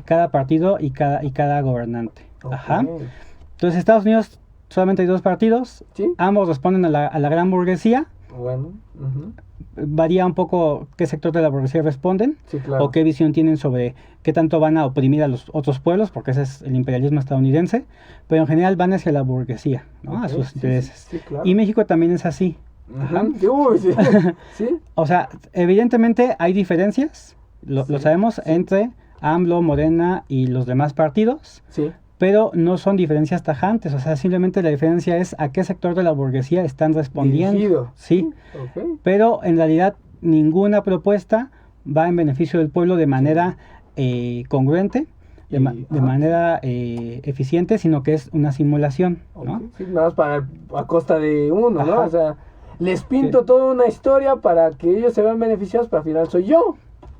[SPEAKER 2] cada partido y cada gobernante.
[SPEAKER 1] Ok.
[SPEAKER 2] Ajá. Entonces, Estados Unidos solamente hay 2 partidos,
[SPEAKER 1] Sí.
[SPEAKER 2] ambos responden a la gran burguesía.
[SPEAKER 1] Bueno. Ujú.
[SPEAKER 2] Varía un poco qué sector de la burguesía responden
[SPEAKER 1] Sí, claro.
[SPEAKER 2] o qué visión tienen sobre qué tanto van a oprimir a los otros pueblos, porque ese es el imperialismo estadounidense, pero en general van hacia la burguesía, ¿no?, a
[SPEAKER 1] Ok,
[SPEAKER 2] sus
[SPEAKER 1] sí,
[SPEAKER 2] intereses.
[SPEAKER 1] sí, claro.
[SPEAKER 2] Y México también es así. Ajá.
[SPEAKER 1] Ujú. Uy, sí. Sí.
[SPEAKER 2] O sea, evidentemente hay diferencias, lo
[SPEAKER 1] Sí,
[SPEAKER 2] sabemos,
[SPEAKER 1] sí.
[SPEAKER 2] entre AMLO, Morena y los demás partidos,
[SPEAKER 1] Sí.
[SPEAKER 2] pero no son diferencias tajantes. O sea, simplemente la diferencia es a qué sector de la burguesía están respondiendo.
[SPEAKER 1] Dirigido.
[SPEAKER 2] Sí,
[SPEAKER 1] Ok.
[SPEAKER 2] pero en realidad ninguna propuesta va en beneficio del pueblo de manera congruente, de
[SPEAKER 1] Ajá.
[SPEAKER 2] manera eficiente, sino que es una simulación, ¿no?
[SPEAKER 1] Ok. Sí, nada más a costa de uno, ¿no?
[SPEAKER 2] Ajá.
[SPEAKER 1] O sea, les pinto
[SPEAKER 2] Sí.
[SPEAKER 1] toda una historia para que ellos se vean beneficiados, pero al final soy yo,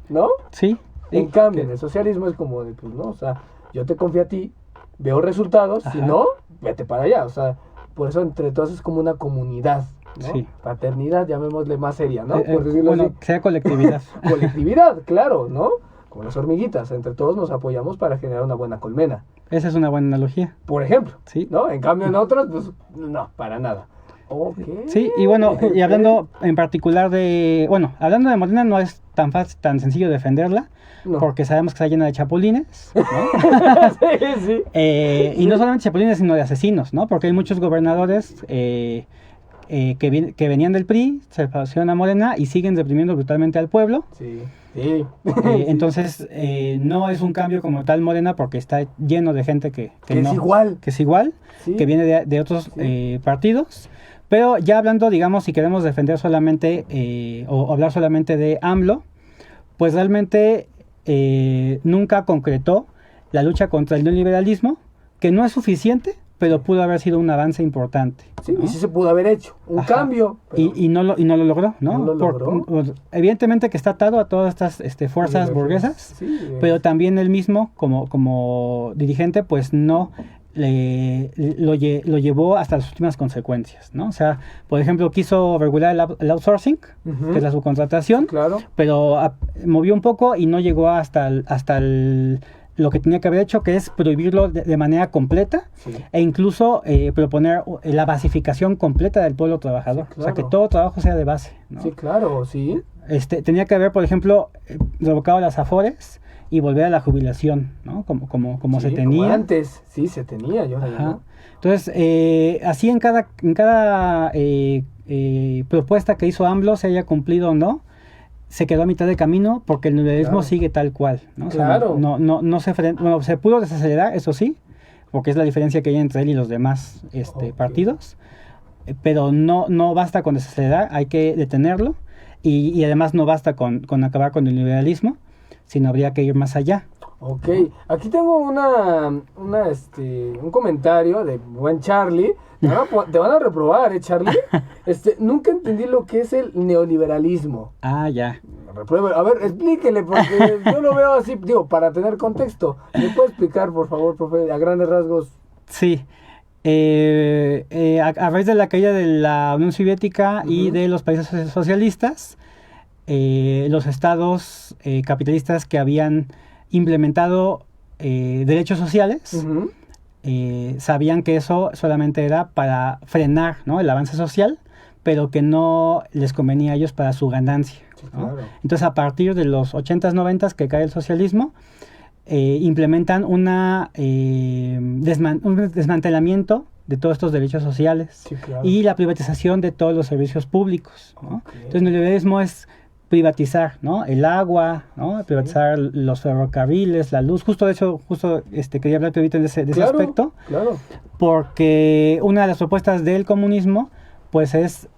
[SPEAKER 1] ¿no?
[SPEAKER 2] Sí.
[SPEAKER 1] En cambio, en el socialismo es como de, pues no, o sea, yo te confío a ti, veo resultados, si
[SPEAKER 2] Ajá.
[SPEAKER 1] no, vete para allá, o sea, por eso entre todos es como una comunidad, ¿no?
[SPEAKER 2] Sí.
[SPEAKER 1] Fraternidad, llamémosle más seria, ¿no? Por decirlo
[SPEAKER 2] bueno,
[SPEAKER 1] así.
[SPEAKER 2] sea colectividad.
[SPEAKER 1] Colectividad, claro, ¿no? Como las hormiguitas, entre todos nos apoyamos para generar una buena colmena,
[SPEAKER 2] Esa es una buena analogía.
[SPEAKER 1] por ejemplo,
[SPEAKER 2] Sí.
[SPEAKER 1] ¿no? En cambio en otros, pues no, para nada. Ok.
[SPEAKER 2] Sí, y bueno, y hablando en particular hablando de Morena, no es tan fácil, tan sencillo defenderla,
[SPEAKER 1] No.
[SPEAKER 2] porque sabemos que está llena de chapulines, ¿no?
[SPEAKER 1] Sí, sí.
[SPEAKER 2] Y no solamente chapulines, sino de asesinos, ¿no? Porque hay muchos gobernadores que que venían del PRI, se pasaron a Morena y siguen reprimiendo brutalmente al pueblo.
[SPEAKER 1] Sí, sí.
[SPEAKER 2] Entonces, no es un cambio como tal Morena porque está lleno de gente que
[SPEAKER 1] es igual.
[SPEAKER 2] Que es igual,
[SPEAKER 1] Sí.
[SPEAKER 2] que viene de otros partidos. Pero ya hablando, digamos, si queremos defender solamente o hablar solamente de AMLO, pues realmente nunca concretó la lucha contra el neoliberalismo, que no es suficiente, pero pudo haber sido un avance importante.
[SPEAKER 1] Sí,
[SPEAKER 2] ¿no?
[SPEAKER 1] y sí se pudo haber hecho un cambio.
[SPEAKER 2] Y no lo logró, ¿no?
[SPEAKER 1] No lo logró.
[SPEAKER 2] Evidentemente que está atado a todas estas fuerzas burguesas,
[SPEAKER 1] Sí,
[SPEAKER 2] pero también él mismo, como dirigente, pues no lo llevó hasta las últimas consecuencias, ¿no? O sea, por ejemplo, quiso regular el outsourcing, que es la subcontratación,
[SPEAKER 1] claro.
[SPEAKER 2] pero movió un poco y no llegó hasta lo que tenía que haber hecho, que es prohibirlo de manera completa, e incluso proponer la basificación completa del pueblo trabajador.
[SPEAKER 1] Sí, claro.
[SPEAKER 2] O sea, que todo trabajo sea de base, ¿no?
[SPEAKER 1] Sí, claro, sí.
[SPEAKER 2] Tenía que haber, por ejemplo, revocado las afores y volver a la jubilación, ¿no? Como se tenía.
[SPEAKER 1] Como antes, sí, se tenía, yo no.
[SPEAKER 2] Entonces, así en cada propuesta que hizo AMLO, se haya cumplido o no, se quedó a mitad de camino porque el neoliberalismo sigue tal cual, ¿no? O sea, no se bueno, se pudo desacelerar, eso sí, porque es la diferencia que hay entre él y los demás partidos, pero no basta con desacelerar, hay que detenerlo, y además no basta con acabar con el neoliberalismo, sino habría que ir más allá.
[SPEAKER 1] Ok, aquí tengo un comentario de buen Charlie. Te van a reprobar, Charlie. Nunca entendí lo que es el neoliberalismo.
[SPEAKER 2] Ah, ya.
[SPEAKER 1] A ver, explíquele, porque yo lo veo así, digo, para tener contexto. ¿Me puede explicar, por favor, profe, a grandes rasgos?
[SPEAKER 2] Sí. A raíz de la caída de la Unión Soviética y de los países socialistas, los estados capitalistas que habían implementado derechos sociales, sabían que eso solamente era para frenar, ¿no?, el avance social, pero que no les convenía a ellos para su ganancia, ¿no? Claro. Entonces, a partir de los 80s, 90s que cae el socialismo, implementan un desmantelamiento de todos estos derechos sociales, y la privatización de todos los servicios públicos, ¿no? Entonces, el neoliberalismo es privatizar, ¿no?, el agua, ¿no?, privatizar los ferrocarriles, la luz. Justo quería hablar ahorita de ese aspecto, porque una de las propuestas del comunismo pues es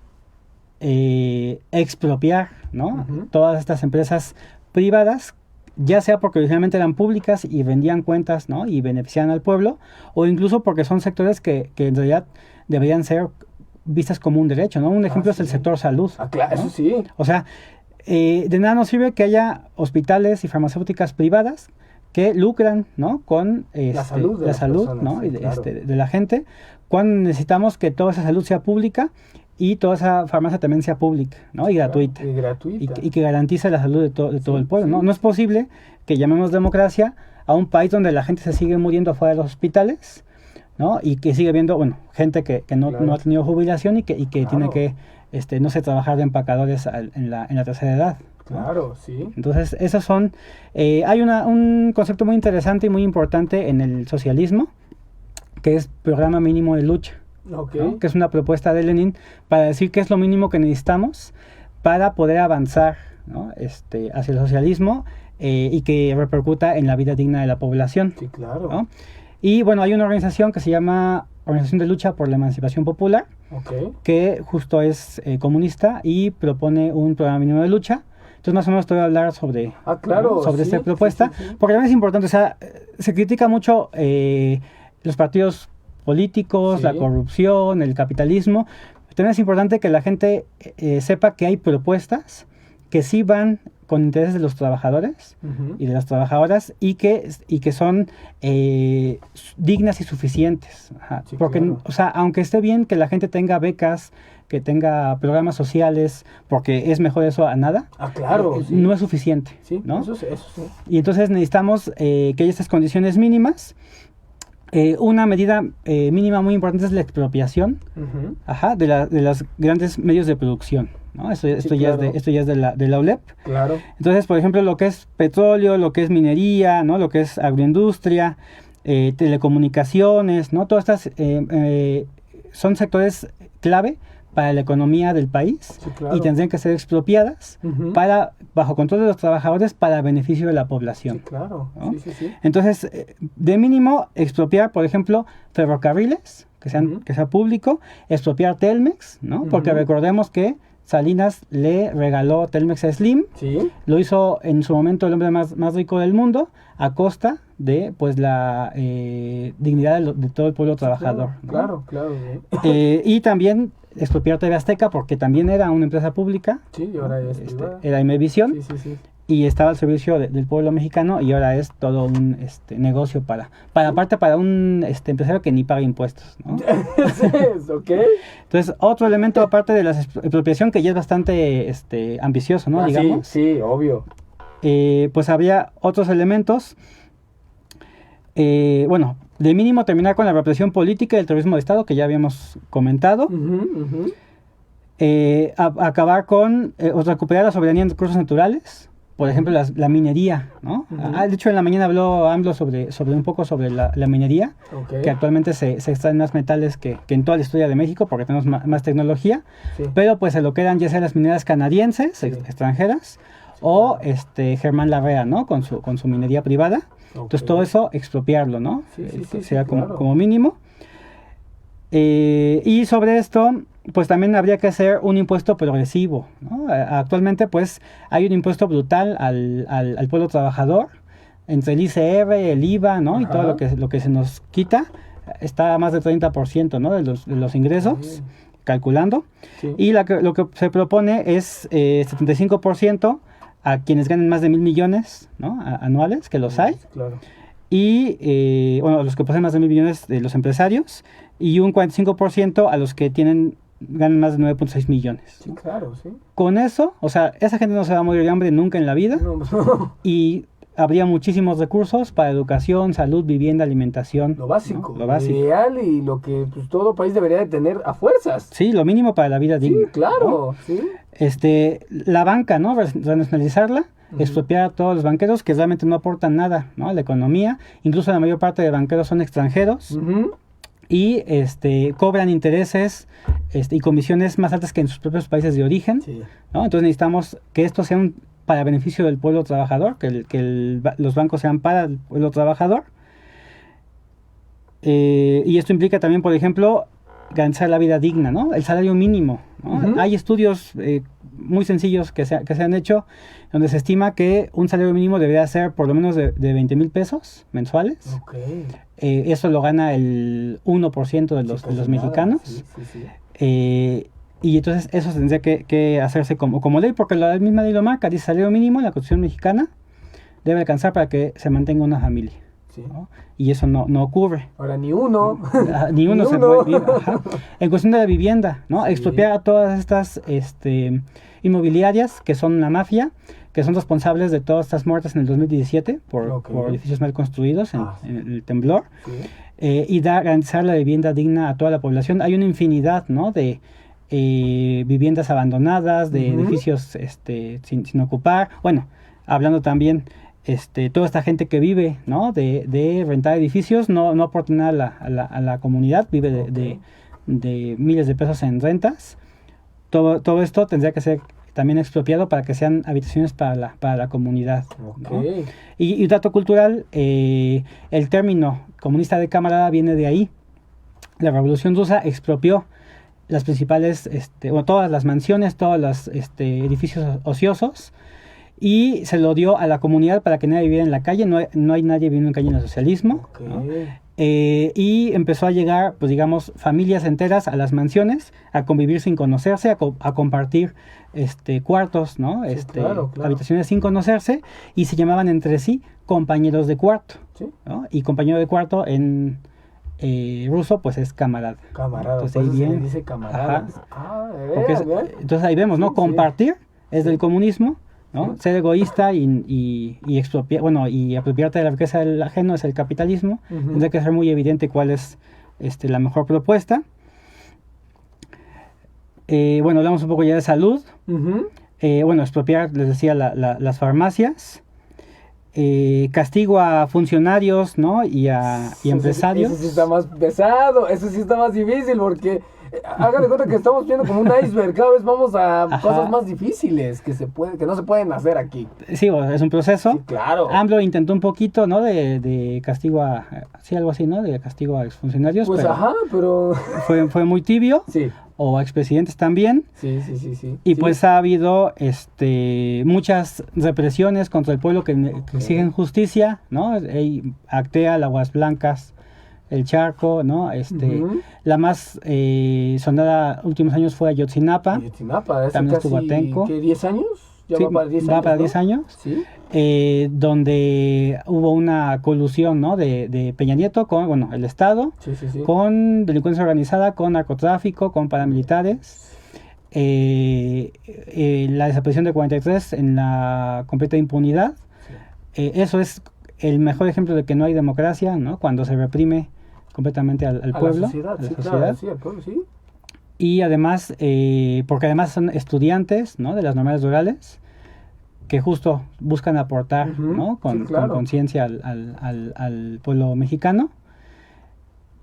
[SPEAKER 2] expropiar, ¿no?, todas estas empresas privadas, ya sea porque originalmente eran públicas y vendían cuentas, ¿no?, y beneficiaban al pueblo, o incluso porque son sectores que en realidad deberían ser vistas como un derecho, ¿no? Un ejemplo es el sector salud.
[SPEAKER 1] Claro,
[SPEAKER 2] ¿no?
[SPEAKER 1] Eso sí.
[SPEAKER 2] O sea, de nada nos sirve que haya hospitales y farmacéuticas privadas que lucran, ¿no?, con
[SPEAKER 1] la salud, personas,
[SPEAKER 2] ¿no?,
[SPEAKER 1] sí,
[SPEAKER 2] de la gente, cuando necesitamos que toda esa salud sea pública y toda esa farmacia también sea pública, ¿no?, y gratuita. Y que garantice la salud de todo el pueblo, ¿no? No es posible que llamemos democracia a un país donde la gente se sigue muriendo afuera de los hospitales, ¿no?, y que sigue habiendo, gente que no ha tenido jubilación y que tiene que no sé, trabajar de empacadores en la tercera edad, ¿no?
[SPEAKER 1] Claro, sí.
[SPEAKER 2] Entonces, esos son... hay un concepto muy interesante y muy importante en el socialismo, que es programa mínimo de lucha, ¿no?, que es una propuesta de Lenin para decir qué es lo mínimo que necesitamos para poder avanzar, ¿no?, hacia el socialismo y que repercuta en la vida digna de la población.
[SPEAKER 1] Sí, claro.
[SPEAKER 2] ¿No? Y bueno, hay una organización que se llama Organización de Lucha por la Emancipación Popular, que justo es comunista y propone un programa mínimo de lucha. Entonces, más o menos te voy a hablar sobre esta propuesta, porque también es importante. O sea, se critica mucho los partidos políticos, la corrupción, el capitalismo. También es importante que la gente sepa que hay propuestas que sí van con intereses de los trabajadores y de las trabajadoras y que son dignas y suficientes. Porque, o sea, aunque esté bien que la gente tenga becas, que tenga programas sociales, porque es mejor eso a nada, no es suficiente, ¿no?
[SPEAKER 1] Eso sí.
[SPEAKER 2] Y entonces necesitamos que haya estas condiciones mínimas. Una medida mínima muy importante es la expropiación de los grandes medios de producción, ¿no? Esto ya es de la ULEP.
[SPEAKER 1] Claro.
[SPEAKER 2] Entonces, por ejemplo, lo que es petróleo, lo que es minería, ¿no?, lo que es agroindustria, telecomunicaciones, ¿no? Todas estas son sectores clave para la economía del país,
[SPEAKER 1] Sí, claro.
[SPEAKER 2] y tendrían que ser expropiadas
[SPEAKER 1] Ujú.
[SPEAKER 2] bajo control de los trabajadores para beneficio de la población.
[SPEAKER 1] Sí, claro.
[SPEAKER 2] ¿no?
[SPEAKER 1] Sí.
[SPEAKER 2] Entonces, de mínimo, expropiar, por ejemplo, ferrocarriles,
[SPEAKER 1] Ujú.
[SPEAKER 2] que sea público, expropiar Telmex, ¿no? Porque
[SPEAKER 1] Ujú.
[SPEAKER 2] recordemos que Salinas le regaló Telmex a Slim,
[SPEAKER 1] Sí.
[SPEAKER 2] lo hizo en su momento el hombre más rico del mundo, a costa de pues la dignidad de todo el pueblo trabajador. ¿no?
[SPEAKER 1] Claro.
[SPEAKER 2] Y también expropiar TV Azteca, porque también era una empresa pública,
[SPEAKER 1] Sí, y ahora ya es privada.
[SPEAKER 2] era Imevisión,
[SPEAKER 1] Sí.
[SPEAKER 2] y estaba al servicio del pueblo mexicano, y ahora es todo un negocio aparte para un empresario que ni paga impuestos, ¿no?
[SPEAKER 1] Sí, ok.
[SPEAKER 2] Entonces, otro elemento aparte de la expropiación que ya es bastante ambicioso, ¿no?
[SPEAKER 1] Ah,
[SPEAKER 2] Digamos,
[SPEAKER 1] sí, obvio.
[SPEAKER 2] pues habría otros elementos. Bueno, de mínimo terminar con la represión política y el terrorismo de Estado, que ya habíamos comentado.
[SPEAKER 1] Ujú.
[SPEAKER 2] Acabar con o recuperar la soberanía en recursos naturales, por ejemplo la minería, ¿no?
[SPEAKER 1] Ujú.
[SPEAKER 2] De hecho, en la mañana habló AMLO sobre un poco sobre la minería,
[SPEAKER 1] Ok.
[SPEAKER 2] que actualmente se extraen más metales que en toda la historia de México, porque tenemos más tecnología,
[SPEAKER 1] Sí.
[SPEAKER 2] pero pues se lo quedan ya sea las mineras canadienses,
[SPEAKER 1] Sí.
[SPEAKER 2] Extranjeras, o Germán Larrea, ¿no? Con su minería privada. Entonces
[SPEAKER 1] Ok.
[SPEAKER 2] todo eso expropiarlo, ¿no?
[SPEAKER 1] Sí,
[SPEAKER 2] Sea
[SPEAKER 1] claro.
[SPEAKER 2] como mínimo. Y sobre esto, pues también habría que hacer un impuesto progresivo, ¿no? Actualmente, pues, hay un impuesto brutal al pueblo trabajador, entre el ICR, el IVA, ¿no? Y
[SPEAKER 1] Ajá.
[SPEAKER 2] todo lo que se nos quita, está a más del 30%, ¿no? De los ingresos,
[SPEAKER 1] Sí.
[SPEAKER 2] calculando.
[SPEAKER 1] Sí.
[SPEAKER 2] Y lo que se propone es 75% a quienes ganen más de 1,000 millones, ¿no? Anuales, que los hay.
[SPEAKER 1] Claro.
[SPEAKER 2] Y bueno, los que poseen más de 1,000 millones de los empresarios, y un 45% a los que ganan más de 9,6 millones.
[SPEAKER 1] Sí,
[SPEAKER 2] ¿no?
[SPEAKER 1] claro, sí.
[SPEAKER 2] Con eso, o sea, esa gente no se va a morir de hambre nunca en la vida,
[SPEAKER 1] No, no.
[SPEAKER 2] y habría muchísimos recursos para educación, salud, vivienda, alimentación.
[SPEAKER 1] Lo básico.
[SPEAKER 2] ¿no? Lo básico.
[SPEAKER 1] Ideal y lo que pues, todo país debería de tener a fuerzas.
[SPEAKER 2] Sí, lo mínimo para la vida
[SPEAKER 1] Sí,
[SPEAKER 2] digna.
[SPEAKER 1] claro.
[SPEAKER 2] ¿no?
[SPEAKER 1] Sí.
[SPEAKER 2] La banca, ¿no? Renacionalizarla,
[SPEAKER 1] Ujú.
[SPEAKER 2] expropiar a todos los banqueros que realmente no aportan nada, ¿no? A la economía. Incluso la mayor parte de banqueros son extranjeros.
[SPEAKER 1] Ujú.
[SPEAKER 2] Y cobran intereses y comisiones más altas que en sus propios países de origen,
[SPEAKER 1] Sí.
[SPEAKER 2] ¿no? Entonces necesitamos que esto sea para beneficio del pueblo trabajador, los bancos sean para el pueblo trabajador. Y esto implica también, por ejemplo, garantizar la vida digna, ¿no? El salario mínimo, ¿no?
[SPEAKER 1] Ujú.
[SPEAKER 2] Hay estudios muy sencillos que se han hecho, donde se estima que un salario mínimo debería ser por lo menos de 20,000 pesos mensuales.
[SPEAKER 1] Ok.
[SPEAKER 2] Eso lo gana el 1% de
[SPEAKER 1] Sí,
[SPEAKER 2] los
[SPEAKER 1] casi nada.
[SPEAKER 2] mexicanos.
[SPEAKER 1] Sí.
[SPEAKER 2] Y entonces eso se tendría que hacerse como ley, porque la misma ley lo marca, dice salario mínimo en la Constitución mexicana debe alcanzar para que se mantenga una familia.
[SPEAKER 1] Sí.
[SPEAKER 2] ¿no? Y eso no ocurre.
[SPEAKER 1] Ahora, ni uno.
[SPEAKER 2] Ni uno se puede vivir. Ajá. En cuestión de la vivienda, ¿no?
[SPEAKER 1] Sí.
[SPEAKER 2] Expropiar a todas estas inmobiliarias que son una mafia, que son responsables de todas estas muertes en el 2017 por edificios mal construidos en el temblor.
[SPEAKER 1] Sí.
[SPEAKER 2] Y garantizar la vivienda digna a toda la población. Hay una infinidad, ¿no? De viviendas abandonadas, de edificios sin ocupar. Bueno, hablando también toda esta gente que vive, ¿no? De rentar edificios, no aporta nada a la comunidad, vive de miles de pesos en rentas. Todo esto tendría que ser también expropiado para que sean habitaciones para la comunidad. ¿no? Y dato cultural, el término comunista de camarada viene de ahí. La Revolución Rusa expropió las principales, todas las mansiones, todos los edificios ociosos, y se lo dio a la comunidad para que nadie viviera en la calle. No hay nadie viviendo en calle en el socialismo. ¿no? Y empezó a llegar, pues digamos, familias enteras a las mansiones, a convivir sin conocerse, a compartir cuartos, ¿no?
[SPEAKER 1] Sí, claro.
[SPEAKER 2] Habitaciones sin conocerse, y se llamaban entre sí compañeros de cuarto.
[SPEAKER 1] ¿Sí?
[SPEAKER 2] ¿no? Y compañero de cuarto en ruso, pues es camarada.
[SPEAKER 1] Camarada,
[SPEAKER 2] entonces ahí
[SPEAKER 1] se le dice camarada.
[SPEAKER 2] Entonces ahí vemos, ¿no? Compartir es del comunismo, ¿no?
[SPEAKER 1] Sí.
[SPEAKER 2] Ser egoísta y expropiar, y apropiarte de la riqueza del ajeno es el capitalismo. Tendría que ser muy evidente cuál es la mejor propuesta. Hablamos un poco ya de salud. Expropiar, les decía, las farmacias. Castigo a funcionarios, ¿no? y empresarios.
[SPEAKER 1] Eso sí está más pesado, eso sí está más difícil, porque Hagan de cuenta que estamos viendo como un iceberg, cada vez vamos a cosas más difíciles que no se pueden hacer aquí.
[SPEAKER 2] Sí, es un proceso.
[SPEAKER 1] Sí, claro.
[SPEAKER 2] AMLO intentó un poquito, ¿no? De castigo sí, algo así, ¿no? De castigo a exfuncionarios.
[SPEAKER 1] Pues pero...
[SPEAKER 2] Fue muy tibio.
[SPEAKER 1] Sí.
[SPEAKER 2] O a expresidentes también.
[SPEAKER 1] Sí.
[SPEAKER 2] Y
[SPEAKER 1] sí.
[SPEAKER 2] pues ha habido muchas represiones contra el pueblo que exigen justicia, ¿no? Actea, Aguas Blancas, El Charco, ¿no? La más sonada últimos años fue Ayotzinapa.
[SPEAKER 1] Ayotzinapa,
[SPEAKER 2] también estuvo Atenco.
[SPEAKER 1] ¿Qué, 10 años? Ya
[SPEAKER 2] sí,
[SPEAKER 1] va para 10 años,
[SPEAKER 2] va para
[SPEAKER 1] ¿no?
[SPEAKER 2] 10 años.
[SPEAKER 1] Sí.
[SPEAKER 2] Donde hubo una colusión, ¿no? de Peña Nieto con, bueno, el Estado,
[SPEAKER 1] Sí.
[SPEAKER 2] con delincuencia organizada, con narcotráfico, con paramilitares. La desaparición de 43 en la completa impunidad. Sí. Eso es el mejor ejemplo de que no hay democracia, ¿no? Cuando se reprime completamente al pueblo.
[SPEAKER 1] La sociedad, sí, claro, sí, al pueblo, sí.
[SPEAKER 2] Y además, porque además son estudiantes, ¿no? De las normales rurales, que justo buscan aportar, ¿no? Con conciencia al pueblo mexicano.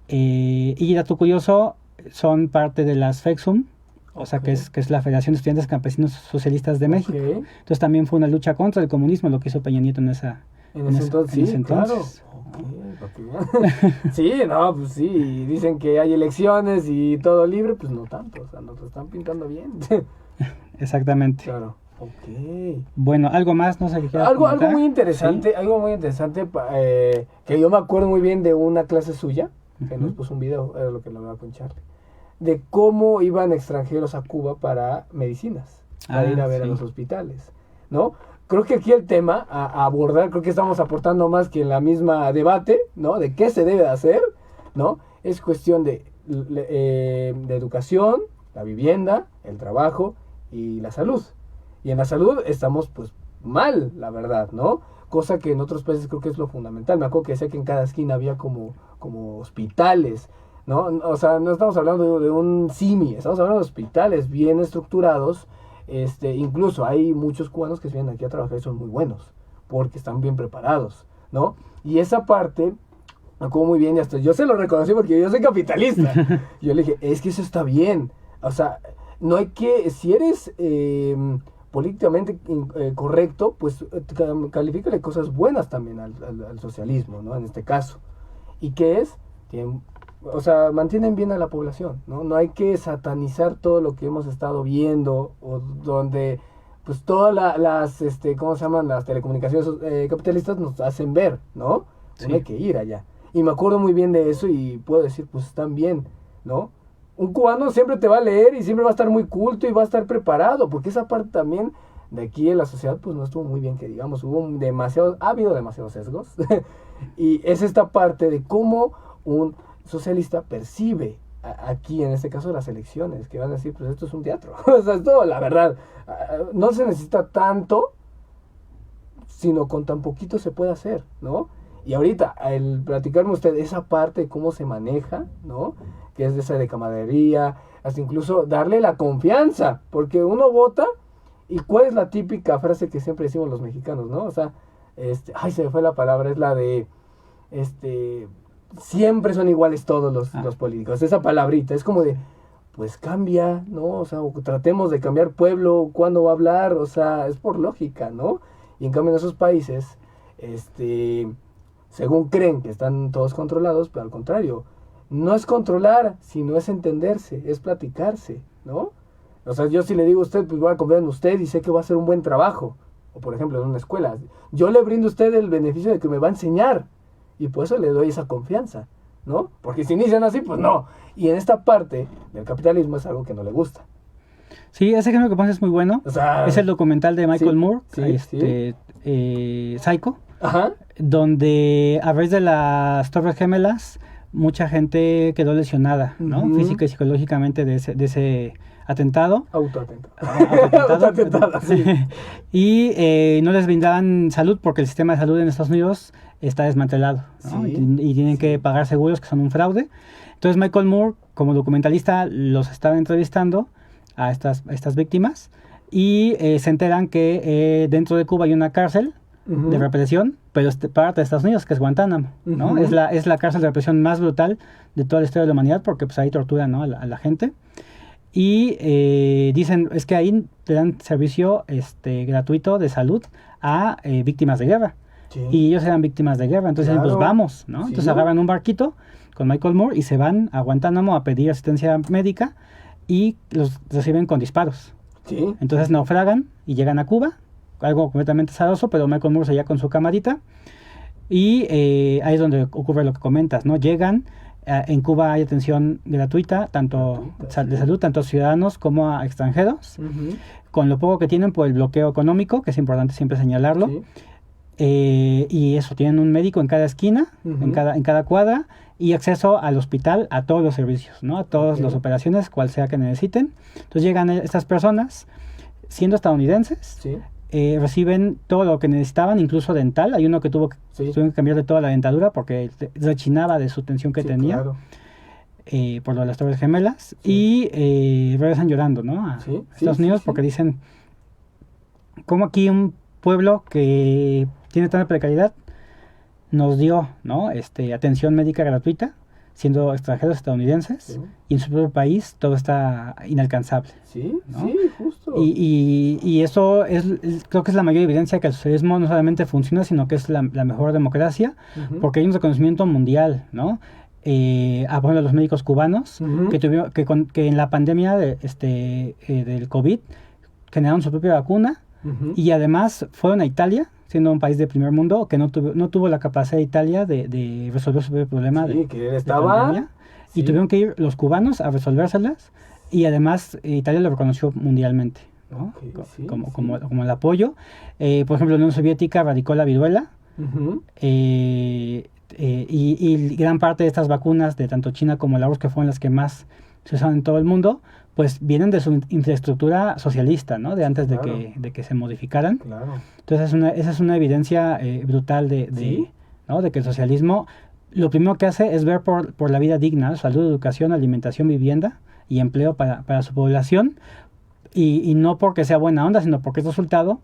[SPEAKER 2] Y dato curioso, son parte de las FEXUM, o sea que es la Federación de Estudiantes Campesinos Socialistas de México. Entonces también fue una lucha contra el comunismo lo que hizo Peña Nieto en ese entonces.
[SPEAKER 1] Claro. Sí, no, pues sí, dicen que hay elecciones y todo libre, pues no tanto, o sea, nos lo están pintando bien.
[SPEAKER 2] Exactamente.
[SPEAKER 1] Claro.
[SPEAKER 2] Bueno, algo más, no sé qué quieras
[SPEAKER 1] algo
[SPEAKER 2] comentar.
[SPEAKER 1] muy interesante, ¿sí? Algo muy interesante que yo me acuerdo muy bien de una clase suya, que nos puso un video, era lo que lo hablaba con Charlie, de cómo iban extranjeros a Cuba para medicinas, para ir a ver a los hospitales, ¿no? Creo que aquí el tema a abordar, creo que estamos aportando más que en la misma debate, ¿no? De qué se debe hacer, ¿no? Es cuestión de educación, la vivienda, el trabajo y la salud. Y en la salud estamos, pues, mal, la verdad, ¿no? Cosa que en otros países creo que es lo fundamental. Me acuerdo que decía que en cada esquina había como hospitales, ¿no? O sea, no estamos hablando de un simi, estamos hablando de hospitales bien estructurados. Incluso hay muchos cubanos que se vienen aquí a trabajar y son muy buenos, porque están bien preparados, ¿no? Y esa parte, me acuerdo muy bien, y hasta yo se lo reconocí porque yo soy capitalista. Yo le dije, es que eso está bien. O sea, no hay que, si eres políticamente correcto, pues califícale cosas buenas también al socialismo, ¿no? En este caso. ¿Y qué es? O sea, mantienen bien a la población, ¿no? No hay que satanizar todo lo que hemos estado viendo, o donde, pues, todas las, ¿cómo se llaman? Las telecomunicaciones capitalistas nos hacen ver, ¿no? Sí. No hay que ir allá. Y me acuerdo muy bien de eso y puedo decir, pues, están bien, ¿no? Un cubano siempre te va a leer y siempre va a estar muy culto y va a estar preparado, porque esa parte también de aquí en la sociedad, pues, no estuvo muy bien, que digamos, ha habido demasiados sesgos, y es esta parte de cómo un socialista percibe aquí, en este caso, las elecciones, que van a decir, pues esto es un teatro. O sea, esto, la verdad, no se necesita tanto, sino con tan poquito se puede hacer, ¿no? Y ahorita, el platicarme usted esa parte de cómo se maneja, ¿no? Que es de esa de camaradería, hasta incluso darle la confianza, porque uno vota, y ¿cuál es la típica frase que siempre decimos los mexicanos, ¿no? O sea, se me fue la palabra, es la de, siempre son iguales todos los políticos. Esa palabrita es como de, pues cambia, ¿no? O sea, tratemos de cambiar pueblo, ¿cuándo va a hablar? O sea, es por lógica, ¿no? Y en cambio en esos países, según creen que están todos controlados, pero al contrario, no es controlar, sino es entenderse, es platicarse, ¿no? O sea, yo si le digo a usted, pues voy a confiar en usted y sé que va a hacer un buen trabajo. O por ejemplo, en una escuela, yo le brindo a usted el beneficio de que me va a enseñar. Y por eso le doy esa confianza, ¿no? Porque si inician así, pues no. Y en esta parte del capitalismo es algo que no le gusta.
[SPEAKER 2] Sí, ese ejemplo que pones es muy bueno.
[SPEAKER 1] O sea,
[SPEAKER 2] es el documental de Michael Moore, Psycho, donde a raíz de las Torres Gemelas, mucha gente quedó lesionada, ¿no? Física y psicológicamente de ese atentado.
[SPEAKER 1] Autoatentado, sí.
[SPEAKER 2] Y no les brindaban salud porque el sistema de salud en Estados Unidos está desmantelado, ¿no? Y tienen que pagar seguros que son un fraude. Entonces Michael Moore, como documentalista, los estaba entrevistando a estas víctimas y se enteran que dentro de Cuba hay una cárcel de represión, pero es parte de Estados Unidos, que es Guantánamo, ¿no? Es la cárcel de represión más brutal de toda la historia de la humanidad, porque pues ahí torturan, ¿no? a la gente. Y dicen, es que ahí te dan servicio gratuito de salud a víctimas de guerra. Sí. Y ellos eran víctimas de guerra, entonces pues vamos, ¿no? Sí. Entonces agarran un barquito con Michael Moore y se van a Guantánamo a pedir asistencia médica y los reciben con disparos. Sí. Entonces naufragan y llegan a Cuba, algo completamente azaroso, pero Michael Moore se allá con su camarita y ahí es donde ocurre lo que comentas, ¿no? Llegan, en Cuba hay atención gratuita, tanto de salud, tanto a ciudadanos como a extranjeros, con lo poco que tienen por el bloqueo económico, que es importante siempre señalarlo. Sí. Y eso, tienen un médico en cada esquina, en cada cuadra, y acceso al hospital a todos los servicios, ¿no? A todas las operaciones, cual sea que necesiten. Entonces llegan estas personas, siendo estadounidenses, sí. Reciben todo lo que necesitaban, incluso dental. Hay uno que tuvieron que cambiarle toda la dentadura porque rechinaba de su tensión que tenía, claro. Por lo de las Torres Gemelas, sí. Y regresan llorando, ¿no? A Estados Unidos porque dicen, ¿cómo aquí un pueblo que tiene tanta precariedad nos dio, ¿no? Atención médica gratuita, siendo extranjeros estadounidenses, sí. Y en su propio país todo está inalcanzable? Sí, ¿no? Sí, justo. Y eso creo que es la mayor evidencia que el socialismo no solamente funciona, sino que es la mejor democracia, porque hay un reconocimiento mundial, ¿no? Por ejemplo, los médicos cubanos, que en la pandemia del COVID generaron su propia vacuna, y además fueron a Italia, siendo un país de primer mundo, que no tuvo la capacidad de Italia de resolver su propio problema de pandemia, y tuvieron que ir los cubanos a resolvérselas, y además Italia lo reconoció mundialmente, ¿no? Como el apoyo. Por ejemplo, la Unión Soviética erradicó la viruela, y gran parte de estas vacunas, de tanto China como la Rusia, que fueron las que más se usaron en todo el mundo, pues vienen de su infraestructura socialista, ¿no? De antes de que se modificaran. Claro. Entonces esa es una evidencia brutal ¿no? De que el socialismo lo primero que hace es ver por la vida digna, salud, educación, alimentación, vivienda y empleo para su población, y no porque sea buena onda, sino porque es resultado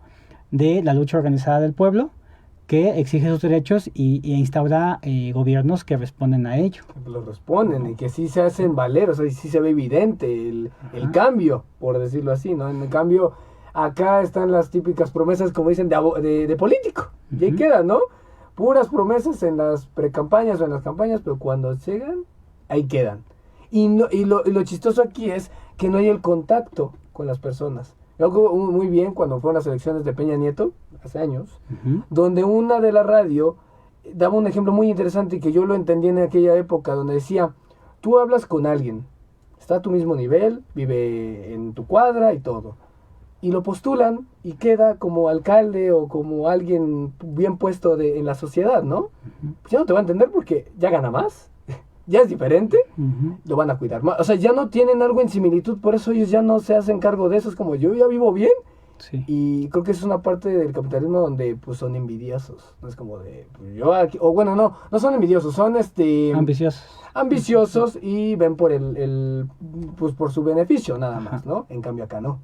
[SPEAKER 2] de la lucha organizada del pueblo, que exige sus derechos y instaura gobiernos que responden a ello.
[SPEAKER 1] Que lo responden y que sí se hacen valer, o sea, sí se ve evidente el cambio, por decirlo así, ¿no? En cambio, acá están las típicas promesas, como dicen, de político, y ahí quedan, ¿no? Puras promesas en las precampañas o en las campañas, pero cuando llegan, ahí quedan. Y lo chistoso aquí es que no hay el contacto con las personas. Yo muy bien cuando fueron las elecciones de Peña Nieto, hace años, donde una de la radio daba un ejemplo muy interesante y que yo lo entendí en aquella época, donde decía, tú hablas con alguien, está a tu mismo nivel, vive en tu cuadra y todo, y lo postulan y queda como alcalde o como alguien bien puesto en la sociedad, ¿no? Pues ya no te va a entender porque ya gana más, ya es diferente, lo van a cuidar más. O sea, ya no tienen algo en similitud, por eso ellos ya no se hacen cargo de eso. Es como, yo ya vivo bien. Sí. Y creo que es una parte del capitalismo donde pues son envidiosos. No es como de, pues, yo aquí, o bueno, no son envidiosos, son ambiciosos y ven por pues por su beneficio nada más, ¿no? En cambio acá no.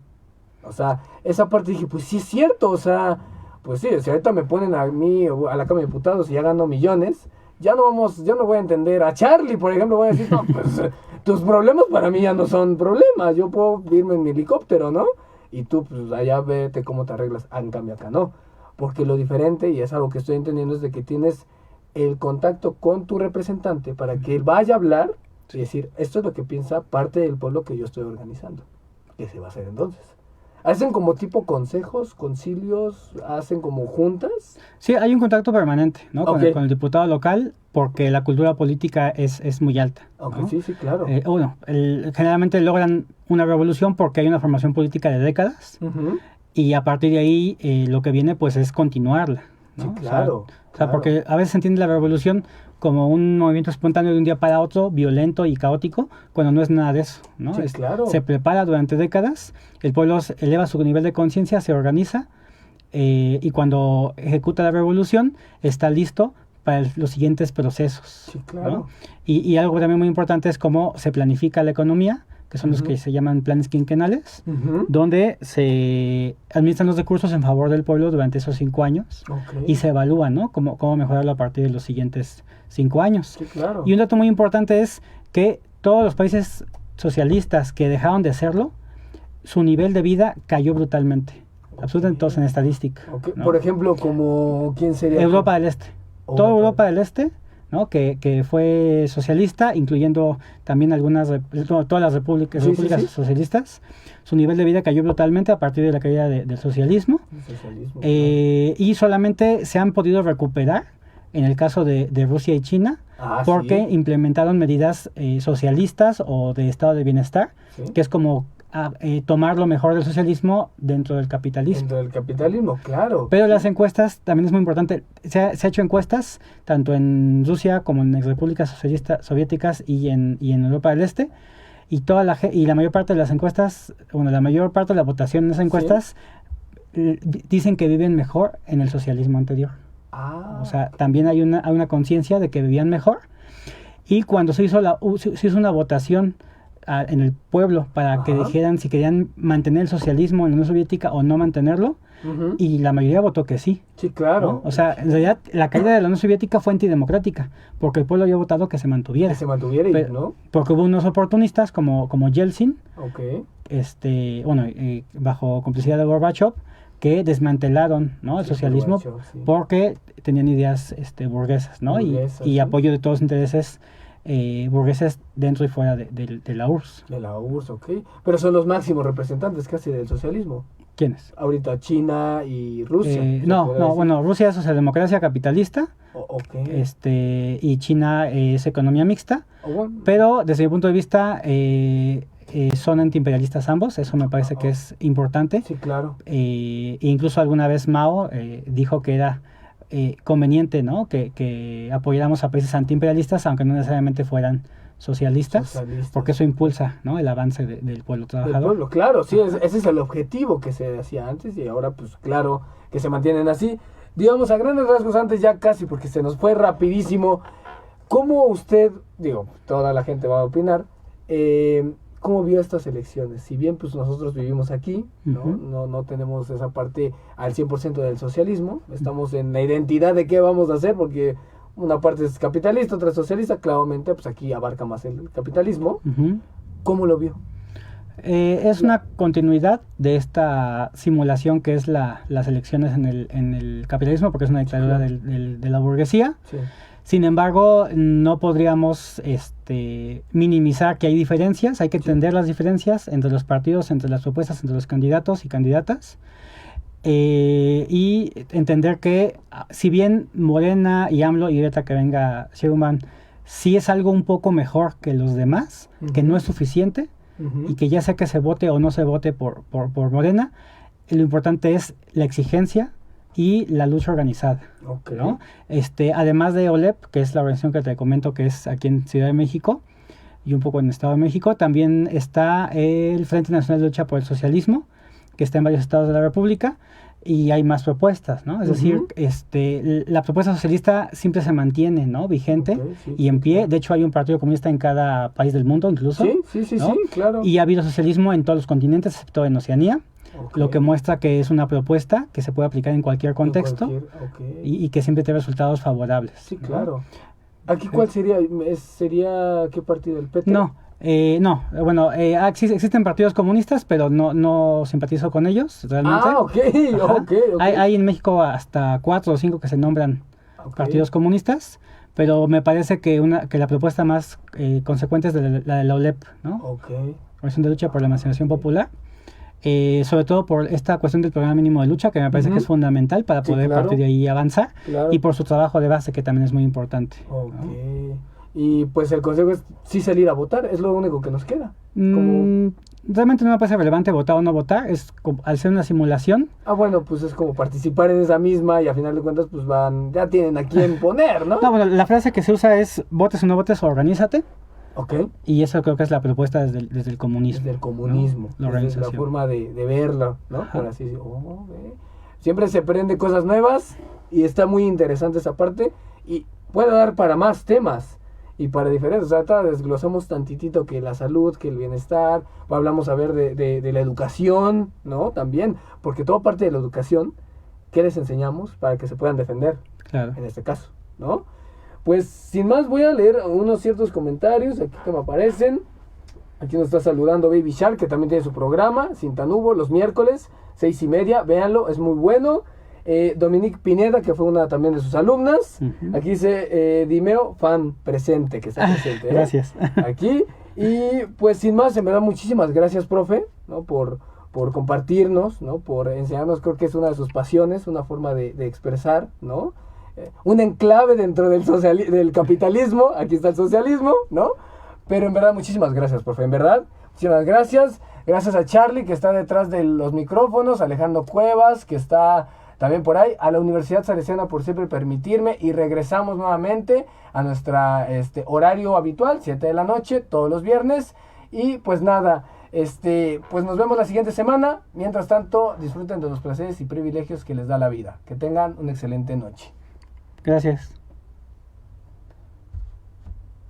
[SPEAKER 1] O sea, esa parte dije, pues sí es cierto, o sea, pues sí, si ahorita me ponen a mí a la Cámara de Diputados y ya gano millones, ya no voy a entender a Charlie, por ejemplo, voy a decir, no, pues tus problemas para mí ya no son problemas, yo puedo irme en mi helicóptero, ¿no? Y tú, pues allá vete cómo te arreglas. En cambio acá no, porque lo diferente, y es algo que estoy entendiendo, es de que tienes el contacto con tu representante para que él vaya a hablar y decir, esto es lo que piensa parte del pueblo que yo estoy organizando, que se va a hacer entonces. ¿Hacen como tipo consejos, concilios, hacen como juntas?
[SPEAKER 2] Sí, hay un contacto permanente, ¿no? Con el diputado local, porque la cultura política es muy alta, ¿no?
[SPEAKER 1] Sí, claro.
[SPEAKER 2] Generalmente logran una revolución porque hay una formación política de décadas, y a partir de ahí lo que viene pues es continuarla, ¿no?
[SPEAKER 1] Sí, claro.
[SPEAKER 2] O sea, porque a veces se entiende la revolución como un movimiento espontáneo de un día para otro, violento y caótico, cuando no es nada de eso, ¿no?
[SPEAKER 1] Sí, claro.
[SPEAKER 2] Se prepara durante décadas, el pueblo eleva su nivel de conciencia, se organiza, y cuando ejecuta la revolución está listo para los siguientes procesos.
[SPEAKER 1] Sí, claro.
[SPEAKER 2] ¿no? Y algo también muy importante es cómo se planifica la economía que son los que se llaman planes quinquenales,
[SPEAKER 1] Ujú.
[SPEAKER 2] donde se administran los recursos en favor del pueblo durante esos 5 años
[SPEAKER 1] Ok.
[SPEAKER 2] y se evalúa, ¿no? Cómo mejorarlo a partir de los siguientes 5 años.
[SPEAKER 1] Sí, claro.
[SPEAKER 2] Y un dato muy importante es que todos los países socialistas que dejaron de serlo, su nivel de vida cayó brutalmente. Absolutamente todos en estadística.
[SPEAKER 1] Ok.
[SPEAKER 2] ¿no?
[SPEAKER 1] Por ejemplo, como ¿quién sería?
[SPEAKER 2] Europa del Este. Toda Europa del Este, ¿no? que fue socialista, incluyendo también todas las repúblicas
[SPEAKER 1] Sí, sí.
[SPEAKER 2] socialistas. Su nivel de vida cayó brutalmente a partir de la caída del socialismo.
[SPEAKER 1] El socialismo,
[SPEAKER 2] Y solamente se han podido recuperar en el caso de Rusia y China, porque
[SPEAKER 1] sí.
[SPEAKER 2] implementaron medidas socialistas o de estado de bienestar,
[SPEAKER 1] Sí.
[SPEAKER 2] que es como tomar lo mejor del socialismo dentro del capitalismo.
[SPEAKER 1] Dentro del capitalismo, claro.
[SPEAKER 2] Pero las encuestas también es muy importante. Se ha hecho encuestas tanto en Rusia como en repúblicas soviéticas y en Europa del Este. Y la mayor parte de las encuestas, bueno, la mayor parte de la votación en esas encuestas dicen que viven mejor en el socialismo anterior. O sea, también hay una conciencia de que vivían mejor. Y cuando se hizo una votación en el pueblo para que dijeran si querían mantener el socialismo en la Unión Soviética o no mantenerlo, y la mayoría votó que sí.
[SPEAKER 1] Sí, claro.
[SPEAKER 2] ¿no? O sea, en realidad la caída de la Unión Soviética fue antidemocrática, porque el pueblo había votado que se mantuviera.
[SPEAKER 1] Que se mantuviera, ¿no?
[SPEAKER 2] Porque hubo unos oportunistas como Yeltsin,
[SPEAKER 1] Ok.
[SPEAKER 2] bajo complicidad de Gorbachev, que desmantelaron, ¿no? el socialismo porque tenían ideas burguesas, ¿no? Y apoyo de todos los intereses burgueses dentro y fuera de la URSS.
[SPEAKER 1] De la URSS, ok. Pero son los máximos representantes casi del socialismo.
[SPEAKER 2] ¿Quiénes?
[SPEAKER 1] Ahorita China y Rusia.
[SPEAKER 2] Bueno, Rusia es socialdemocracia capitalista, y China es economía mixta, pero desde mi punto de vista son antiimperialistas ambos, eso me parece que es importante.
[SPEAKER 1] Sí, claro.
[SPEAKER 2] Incluso alguna vez Mao dijo que era conveniente, ¿no? que apoyáramos a países antiimperialistas, aunque no necesariamente fueran socialistas, porque eso impulsa, ¿no? el avance del pueblo trabajador.
[SPEAKER 1] Del pueblo, claro, sí, ese es el objetivo que se hacía antes y ahora pues claro que se mantienen así. Digamos a grandes rasgos antes ya casi porque se nos fue rapidísimo. ¿Cómo usted, toda la gente va a opinar, cómo vio estas elecciones? Si bien pues nosotros vivimos aquí, no tenemos esa parte al 100% del socialismo, estamos en la identidad de qué vamos a hacer porque una parte es capitalista, otra es socialista, claramente pues aquí abarca más el capitalismo. ¿Cómo lo vio?
[SPEAKER 2] Es una continuidad de esta simulación que es las elecciones en el capitalismo, porque es una dictadura de la burguesía.
[SPEAKER 1] Sí.
[SPEAKER 2] Sin embargo, no podríamos minimizar que hay diferencias, hay que entender las diferencias entre los partidos, entre las propuestas, entre los candidatos y candidatas. Y entender que si bien Morena y AMLO y ahorita que venga Sheinbaum sí es algo un poco mejor que los demás, que no es suficiente y que ya sea que se vote o no se vote por Morena, lo importante es la exigencia y la lucha organizada, ¿no? Además de OLEP, que es la organización que te comento que es aquí en Ciudad de México y un poco en el Estado de México, también está el Frente Nacional de Lucha por el Socialismo, que está en varios estados de la República, y hay más propuestas, ¿no? Es decir, la propuesta socialista siempre se mantiene, ¿no? Vigente y en pie. De hecho, hay un partido comunista en cada país del mundo, incluso.
[SPEAKER 1] Sí,
[SPEAKER 2] ¿no?
[SPEAKER 1] claro.
[SPEAKER 2] Y ha habido socialismo en todos los continentes, excepto en Oceanía, lo que muestra que es una propuesta que se puede aplicar en cualquier contexto y que siempre tiene resultados favorables.
[SPEAKER 1] Sí, claro. ¿no? ¿Aquí cuál sería? ¿Sería qué partido? ¿El PT?
[SPEAKER 2] No, bueno, existen partidos comunistas, pero no simpatizo con ellos, realmente.
[SPEAKER 1] Ok.
[SPEAKER 2] Hay en México hasta 4 o 5 que se nombran partidos comunistas, pero me parece que la propuesta más consecuente es la de la OLEP, ¿no? Organización de Lucha por la Emancipación Popular, sobre todo por esta cuestión del programa mínimo de lucha, que me parece que es fundamental para poder partir de ahí avanzar, y por su trabajo de base, que también es muy importante. ¿no?
[SPEAKER 1] Y pues el consejo es sí salir a votar, es lo único que nos queda.
[SPEAKER 2] Realmente no me parece relevante votar o no votar, al ser una simulación.
[SPEAKER 1] Bueno, pues es como participar en esa misma y a final de cuentas pues ya tienen a quién poner, ¿no?
[SPEAKER 2] No, bueno, la frase que se usa es votes o no votes, organízate. Y eso creo que es la propuesta desde el comunismo.
[SPEAKER 1] Desde el comunismo,
[SPEAKER 2] ¿no?
[SPEAKER 1] desde la forma de verlo, ¿no? Por así decirlo. Siempre se aprende cosas nuevas y está muy interesante esa parte y puede dar para más temas. y para diferentes, o sea, desglosamos tantitito que la salud, que el bienestar, hablamos a ver de la educación, ¿no? También, porque todo parte de la educación, ¿qué les enseñamos para que se puedan defender?
[SPEAKER 2] Claro.
[SPEAKER 1] En este caso, ¿no? Pues sin más voy a leer unos ciertos comentarios aquí que me aparecen. Aquí nos está saludando Baby Shark, que también tiene su programa, Cintanubo, los miércoles, 6:30, véanlo, es muy bueno. Dominique Pineda, que fue una también de sus alumnas.
[SPEAKER 2] Uh-huh.
[SPEAKER 1] Aquí dice Dimeo, fan presente, que está presente.
[SPEAKER 2] Gracias.
[SPEAKER 1] Aquí. Y pues sin más, en verdad, muchísimas gracias, profe, ¿no? Por compartirnos, ¿no? Por enseñarnos, creo que es una de sus pasiones, una forma de expresar, ¿no? Un enclave dentro del capitalismo, aquí está el socialismo, ¿no? Pero en verdad, muchísimas gracias, profe, en verdad, muchísimas gracias. Gracias a Charlie, que está detrás de los micrófonos, Alejandro Cuevas, que está también por ahí, a la Universidad Salesiana por siempre permitirme, y regresamos nuevamente a nuestra horario habitual, 7 de la noche, todos los viernes, y pues nada, pues nos vemos la siguiente semana. Mientras tanto, disfruten de los placeres y privilegios que les da la vida. Que tengan una excelente noche.
[SPEAKER 2] Gracias.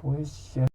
[SPEAKER 1] Pues ya.